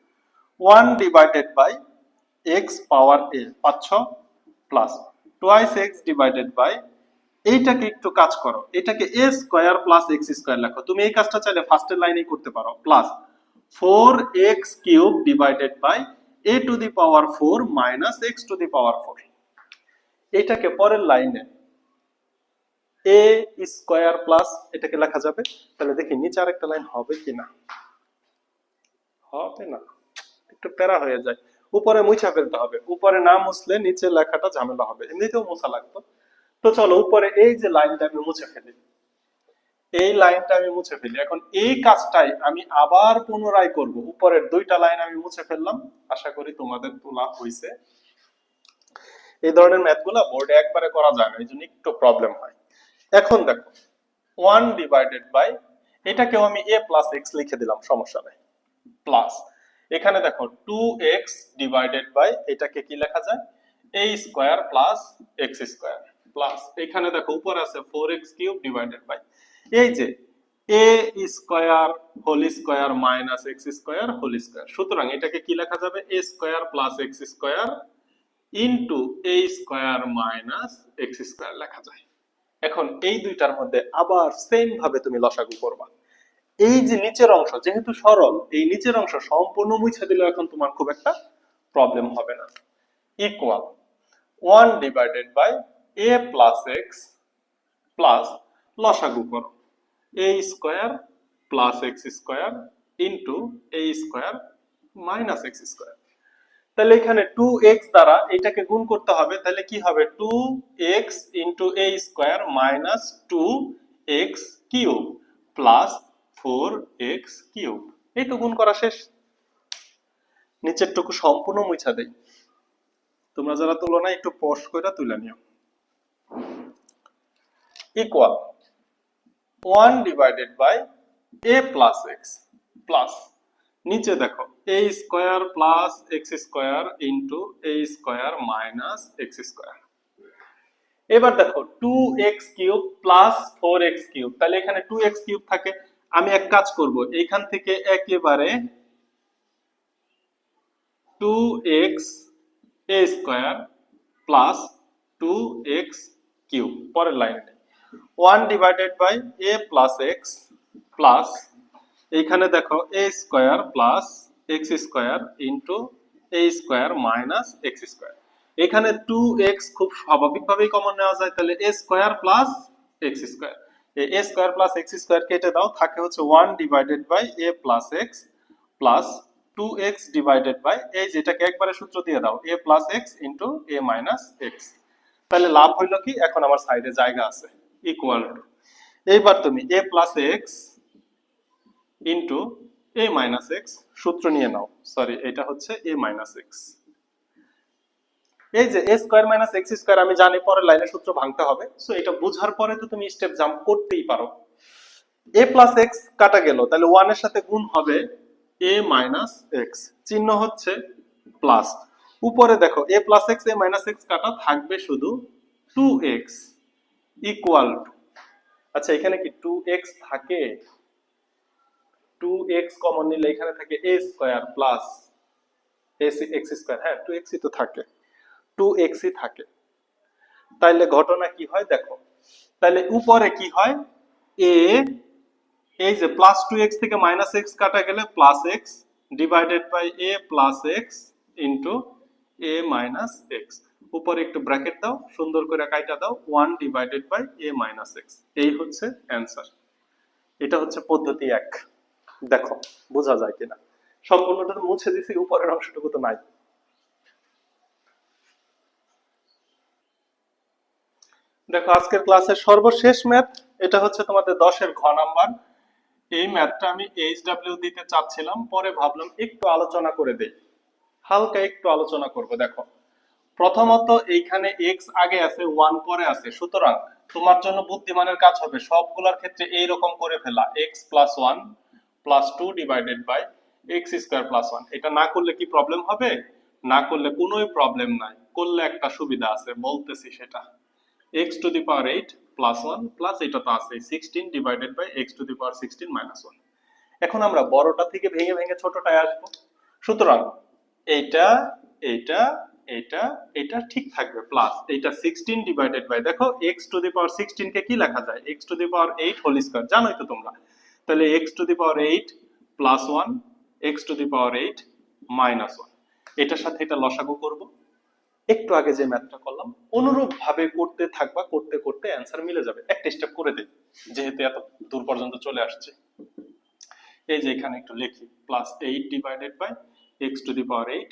1 divided by x power a পাচ্ছ plus twice x divided by, এইটাকে একটু কাজ করো, এটাকে a square plus x square লেখো। তুমি এই কাজটা চাইলে ফার্স্টের লাইনেই করতে পারো। Plus 4x cube divided by a to the power 4 minus x to the power 4। এটাকে পরের লাইনে a স্কয়ার প্লাস এটাকে লেখা যাবে। তাহলে দেখি নিচে আরেকটা লাইন হবে কিনা। হবে না, একটু প্যারা হয়ে যায়। উপরে মুছা ফেলতে হবে, উপরে না মুছলে নিচে লেখাটা ঝামেলা হবে, এমনিতেও মোছা লাগতো। তো চলো উপরে এই যে লাইনটা আমি মুছে ফেলি, এই লাইনটা আমি মুছে ফেলি। এখন এই কাজটাই আমি আবার পুনরায় করব। উপরের দুইটা লাইন আমি মুছে ফেললাম, আশা করি তোমাদের তোলা হয়েছে। এই ধরনের ম্যাথগুলো বোর্ডে একবারে করা যায় না, এই জন্য একটু প্রবলেম হয়। এখন দেখো 1 ডিভাইডেড বাই, এটাকেও আমি a প্লাস x লিখে দিলাম, সমস্যা নেই, প্লাস এখানে দেখো 2x ডিভাইডেড বাই, এটাকে কি লেখা যায়? a square plus x square plus এখানে দেখো উপরে আছে 4x কিউব ডিভাইডেড বাই এই যে a square whole square minus x square whole square. সুতরাং এটাকে কি লেখা যাবে? a square plus x square into a square minus x square লেখা যায়। এখন এই দুইটার মধ্যে আবার সেম ভাবে তুমি লসাগু করবা। এই যে নিচের অংশ যেহেতু সরল, এই নিচের অংশ সম্পূর্ণ মুছে দিলে এখন তোমার খুব একটা প্রবলেম হবে না। Equal 1 divided by a plus x plus লসাগু করো a square plus x square into a square minus x square. তাহলে এখানে 2x দ্বারা এটাকে গুণ করতে হবে, তাহলে কি হবে? 2x into a square minus 2x cube plus 4x cube. এই তো গুণ করা শেষ। নিচের টুকু সম্পূর্ণ মুছা দেই। তোমরা যারা তুলো না একটু পজ করে তুলে নিও। Equal 1 divided by a plus x plus নিচে দেখো a square plus x square into a square minus x square. এবার দেখো 2x³ প্লাস 4x³, তাহলে এখানে 2x³ থাকে। আমি এক কাজ করব, এইখান থেকে একেবারে 2x² প্লাস 2x³ পরের লাইনে 1 divided by a plus x plus এইখানে দেখো a² plus x² into a² minus x²। এখানে 2x খুব স্বাভাবিকভাবেই কমন নেওয়া যায়, তাহলে a² প্লাস x²। এই a² প্লাস x² কেটে দাও, থাকে হচ্ছে 1 divided by a plus x plus 2x divided by এই যেটাকে একবারে সূত্র দিয়ে দাও a plus x into a minus x। তাহলে লাভ হইলো কি, এখন আমার সাইডে জায়গা আছে, ইকুয়াল টু এইবার তুমি a plus x into a minus x সূত্র নিয়ে নাও, সরি এটা হচ্ছে a মাইনাস x। এই যে a² মাইনাস x² আমি জানি পরের লাইনে সূত্র ভাঙতে হবে, সো এটা বুঝার পরে তো তুমি স্টেপ জাম্প করতেই পারো। a প্লাস x কাটা গেল, তাহলে 1 এর সাথে গুণ হবে a মাইনাস x, চিহ্ন হচ্ছে প্লাস। উপরে দেখো a plus x a minus x কাটা থাকবে শুধু 2x ইকুয়াল টু, আচ্ছা এখানে কি 2x থাকে? 2x কমন নিলে এখানে থাকে a² প্লাস x², হ্যাঁ 2x ই তো থাকে, 2x ই থাকে। তাইলে ঘটনা কি হয় দেখো, তাহলে উপরে কি হয়, a এই যে প্লাস 2x থেকে মাইনাস x কাটা গেলে plus x divided by a plus x into a minus x। উপরে একটু ব্র্যাকেট দাও, সুন্দর করে কাইটা দাও, 1 divided by a minus x। এই হচ্ছে অ্যান্সার। এটা হচ্ছে পদ্ধতি 1। দেখো বোঝা যায় কিনা, সম্পূর্ণটা তো মুছে দিছি, উপরের অংশটুকু তো নাই। দেখো আজকের ক্লাসের সর্বশেষ ম্যাথ, এটা হচ্ছে তোমাদের 10-এর ঘ নাম্বার। এই ম্যাথটা আমি এইচডব্লিউ দিতে চাচ্ছিলাম, পরে ভাবলাম একটু আলোচনা করে দেই, হালকা একটু আলোচনা করব। দেখো প্রথমত এইখানে x আগে আছে 1 পরে আছে, সুতরাং তোমার জন্য বুদ্ধিমানের কাজ হবে সবগুলোর ক্ষেত্রে এই রকম করে ফেলা, x plus 1 plus 2 divided by x² plus 1। এটা না করলে কি প্রবলেম হবে? না করলে কোনোই প্রবলেম নাই, করলে একটা সুবিধা আছে, বলতেছি সেটা। x to the power 8 plus 1 plus এটা তো আছে 16 divided by x to the power 16 minus 1। এখন আমরা বড়টা থেকে ভেঙে ভেঙে ছোটটায় আসব, সুতরাং এইটা এইটা এটা এটা ঠিক থাকবে, প্লাস এইটা 16 ডিভাইডেড বাই, দেখো x টু দি পাওয়ার 16 কে কি লেখা যায়, x to the power 8 whole square, জানোই তো তোমরা। তাহলে x to the power 8 plus 1 x to the power 8 minus 1। এটার সাথে এটা লসাগু করব, একটু আগে যে ম্যাথটা করলাম অনুরূপ ভাবে করতে থাকবা, করতে করতে অ্যানসার মিলে যাবে। একটা স্টেপ করে দেই, যেহেতু এত দূর পর্যন্ত চলে আসছে। এই যে এখানে একটু লিখি, plus 8 divided by x to the power 8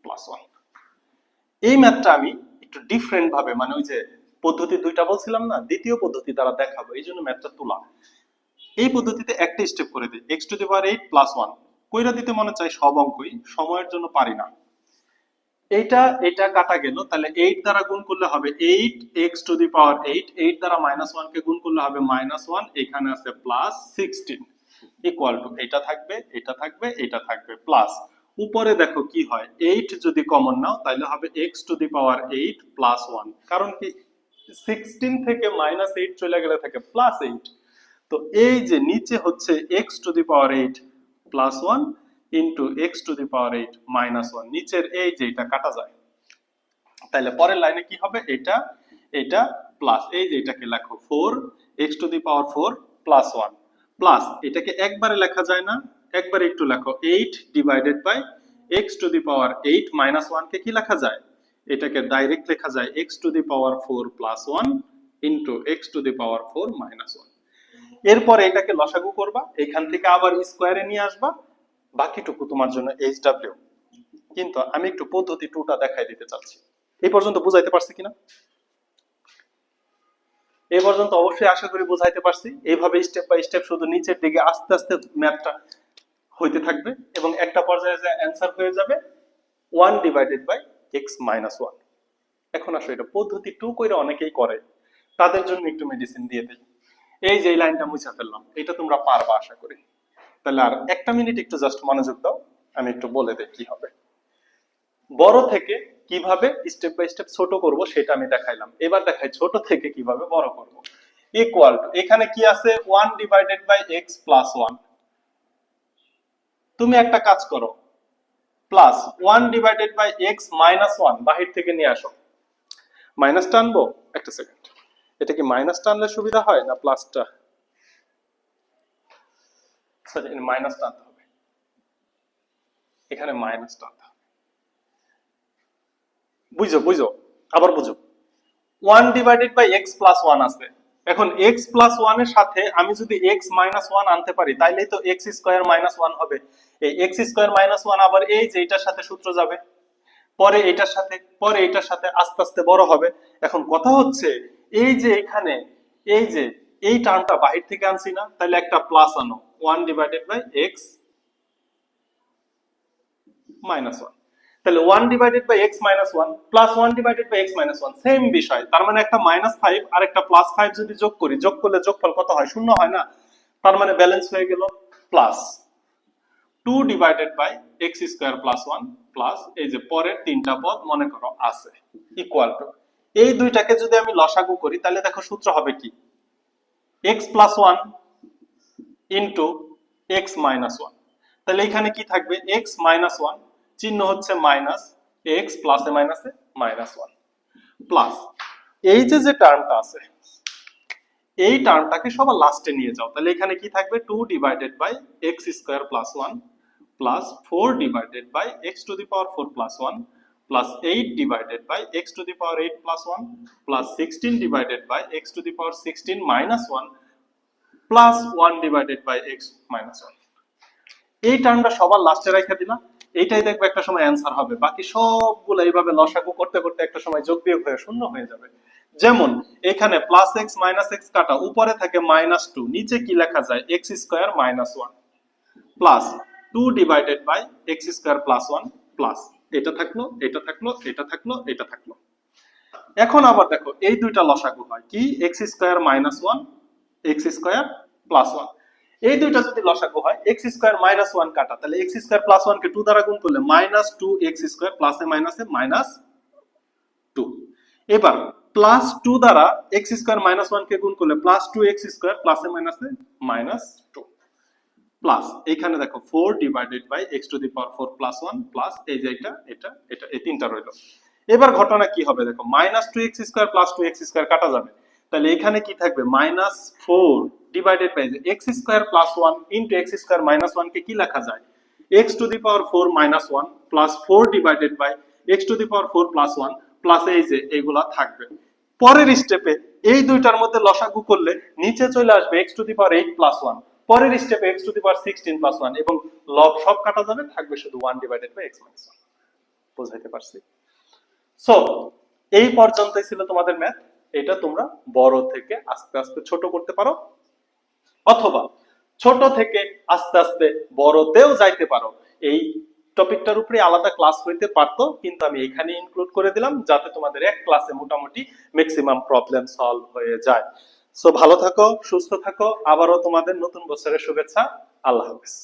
plus 1। এই ম্যাথটা আমি একটু ডিফারেন্ট ভাবে, মানে ওই যে পদ্ধতি দুইটা বলছিলাম না, দ্বিতীয় পদ্ধতি দ্বারা দেখাবো, এই জন্য ম্যাথটা তোলা। এই পদ্ধতিতে একটা স্টেপ করে দিই, x to the power 8 plus 1 কইরা দিতে মনে চাই সব অঙ্কই, সময়ের জন্য পারি না। এইটা এটা কাটা গেল, তাহলে 8 দ্বারা গুণ করলে হবে 8 x টু দি পাওয়ার 8, 8 দ্বারা মাইনাস 1 কে গুণ করলে হবে মাইনাস 1, এখানে আছে প্লাস 16 ইকুয়াল টু এটা থাকবে এটা থাকবে এটা থাকবে প্লাস। উপরে দেখো কি হয়, 8 যদি কমন নাও তাহলে হবে x to the power 8 plus 1, কারণ কি 16 থেকে মাইনাস 8 চলে গেলে থাকে প্লাস 8। তো এই যে নিচে হচ্ছে x to the power 8 plus 1 into x to the power 8 minus 1, নিচের এই যে এটা কাটা যায়, তাহলে পরের লাইনে কি হবে, এটা এটা প্লাস এই যে এটাকে লেখো 4 x to the power 4 plus 1 plus এটাকে একবারে লেখা যায় না, একবারে একটু লেখো 8 divided by x to the power 8 minus 1 কে কি লেখা যায়, এটাকে ডাইরেক্ট লেখা যায় x to the power 4 plus 1 into x to the power 4 minus 1। এরপর এটাকে লসাগু করবা, এখান থেকে আবার স্কয়ারে নিয়ে আসবা, বাকিটুকু তোমার জন্য এইচডব্লিউ। কিন্তু আমি একটু পদ্ধতি 2টা দেখাই দিতে চাচ্ছি। এই পর্যন্ত বুঝাইতে পারছি কিনা? এই পর্যন্ত অবশ্যই আশা করি বুঝাইতে পারছি। এইভাবে স্টেপ বাই স্টেপ শুধু নিচের দিকে আস্তে আস্তে ম্যাথটা হইতে থাকবে এবং একটা পর্যায়ে যে অ্যানসার হয়ে যাবে 1 ডিভাইডেড বাই x মাইনাস 1। এখন আসলে এটা পদ্ধতি 2 কইরা অনেকেই করে, তাদের জন্য একটু মেডিসিন দিয়ে দেই। এই যে এই লাইনটা মুছে ফেললাম, এটা তোমরা পারবা আশা করি। তাহলে আর একটা মিনিট একটু জাস্ট মনোযোগ দাও, আমি একটু বলে দেই কি হবে। বড় থেকে কিভাবে স্টেপ বাই স্টেপ ছোট করব সেটা আমি দেখাইলাম। এবার দেখাই ছোট থেকে কিভাবে বড় করব। ইকুয়াল টু, এখানে কি আছে 1 ডিভাইডেড বাই x প্লাস 1। তুমি একটা কাজ করো, plus 1 divided by x minus 1 বাহির থেকে নিয়ে আসো। মাইনাস টানবো, একটা সেকেন্ড, এটা কি মাইনাস টানলে সুবিধা হয় না প্লাসটা? সরি, মাইনাস টানতে হবে, এখানে মাইনাস টানতে হবে। বুঝো বুঝো, আবার বুঝো। 1 ডিভাইডেড বাই x প্লাস 1 আছে। এখন x প্লাস 1 এর সাথে আমি যদি x মাইনাস 1 আনতে পারি তাইলেই তো x স্কয়ার মাইনাস 1 হবে। এই x স্কয়ার মাইনাস 1 আবার এই যে এটার সাথে সূত্র যাবে, পরে এটার সাথে, পরে এটার সাথে, আস্তে আস্তে বড় হবে। এখন কথা হচ্ছে এই যে এখানে এই যে এই টার্মটা বাহির থেকে আনছি না, তাহলে একটা প্লাস আনো, 1 ডিভাইডেড বাই x মাইনাস 1। তাহলে 1 divided by x minus 1 plus 1 divided by x minus 1 same বিষয়। তার মানে একটা মাইনাস 5 আর একটা প্লাস 5 যদি যোগ করি, যোগ করলে যোগফল কত হয়? শূন্য হয় না? তার মানে ব্যালেন্স হয়ে গেল plus 2 divided by x square plus 1 plus এই যে পরের তিনটা পদ মনে করো আছে, ইকুয়াল টু এই দুইটাকে যদি আমি লসাগু করি তাহলে দেখো সূত্র হবে কি, x plus 1 into x minus 1। তাহলে এখানে কি থাকবে? x মাইনাস 1, চিহ্ন হচ্ছে মাইনাস, x প্লাসে মাইনাসে মাইনাস 1 প্লাস এই যে যে টার্মটা আছে এই টার্মটাকে সবার লাস্টে নিয়ে যাও। তাহলে এখানে কি থাকবে? 2 divided by x square plus 1 plus 4 divided by x to the power 4 plus 1 plus 8 divided by x to the power 8 plus 1 plus 16 divided by x to the power 16 minus 1 plus 1 divided by x minus 1। এই টার্মটা সবার লাস্টে রেখে দিলাম, এইটাই দেখবে একটা সময় answer হবে। বাকি সবগুলো এইভাবে লসাগু করতে করতে একটা সময় যোগ বিয়োগ হয়ে শূন্য হয়ে যাবে। যেমন এখানে প্লাস x মাইনাস x কাটা, উপরে থাকে মাইনাস 2, নিচে কি লেখা যায়? x square minus 1 plus 2 divided by x square plus 1 plus এটা থাকলো, এটা থাকলো, এটা থাকলো, এটা থাকলো। এখন আবার দেখো এই দুইটা লসাগু হয় কি, x square minus 1 x square plus 1। এই দুইটা যদি লসাগু হয়, x স্কয়ার মাইনাস 1 কাটা, তাহলে x স্কয়ার প্লাস 1 কে 2 দ্বারা গুণ করলে মাইনাস 2x স্কয়ার প্লাসে মাইনাসে মাইনাস 2। এবার প্লাস 2 দ্বারা x স্কয়ার মাইনাস 1 কে গুণ করলে প্লাস 2x স্কয়ার প্লাসে মাইনাসে মাইনাস 2 প্লাস এখানে দেখো 4 divided by x to the power 4 plus 1 plus এই যে এটা এটা এটা এই তিনটা রইলো। এবার ঘটনা কি হবে দেখো, minus 2x square plus 2x square কাটা যাবে, তাহলে এখানে কি থাকবে? মাইনাস 4 ডিভাইডেড বাই যে x square plus 1 into x square minus 1 কে কি লেখা যায়? x to the power 4 minus 1 plus 4 divided by x to the power 4 plus 1 plus এই যে এগুলা থাকবে। পরের স্টেপে এই দুইটার মধ্যে লসাগু করলে নিচে চলে আসবে x to the power 8 plus 1, পরের স্টেপে x to the power 16 plus 1 এবং লব সব কাটা যাবে, থাকবে শুধু 1 ডিভাইডেড বাই x মাইনাস 1। বুঝাইতে পারছি? সো এই পর্যন্তই ছিল তোমাদের ম্যাথ। এটা তোমরা বড় থেকে আস্তে আস্তে ছোট করতে পারো, অথবা ছোট থেকে আস্তে আস্তে বড়তেও যাইতে পারো। এই টপিকটার উপরে আলাদা ক্লাস হইতে পারতো, কিন্তু আমি এখানে ইনক্লুড করে দিলাম যাতে তোমাদের এক ক্লাসে মোটামুটি ম্যাক্সিমাম প্রবলেম সলভ হয়ে যায়। সো ভালো থাকো, সুস্থ থাকো, আবারও তোমাদের নতুন বছরের শুভেচ্ছা। আল্লাহ হাফেজ।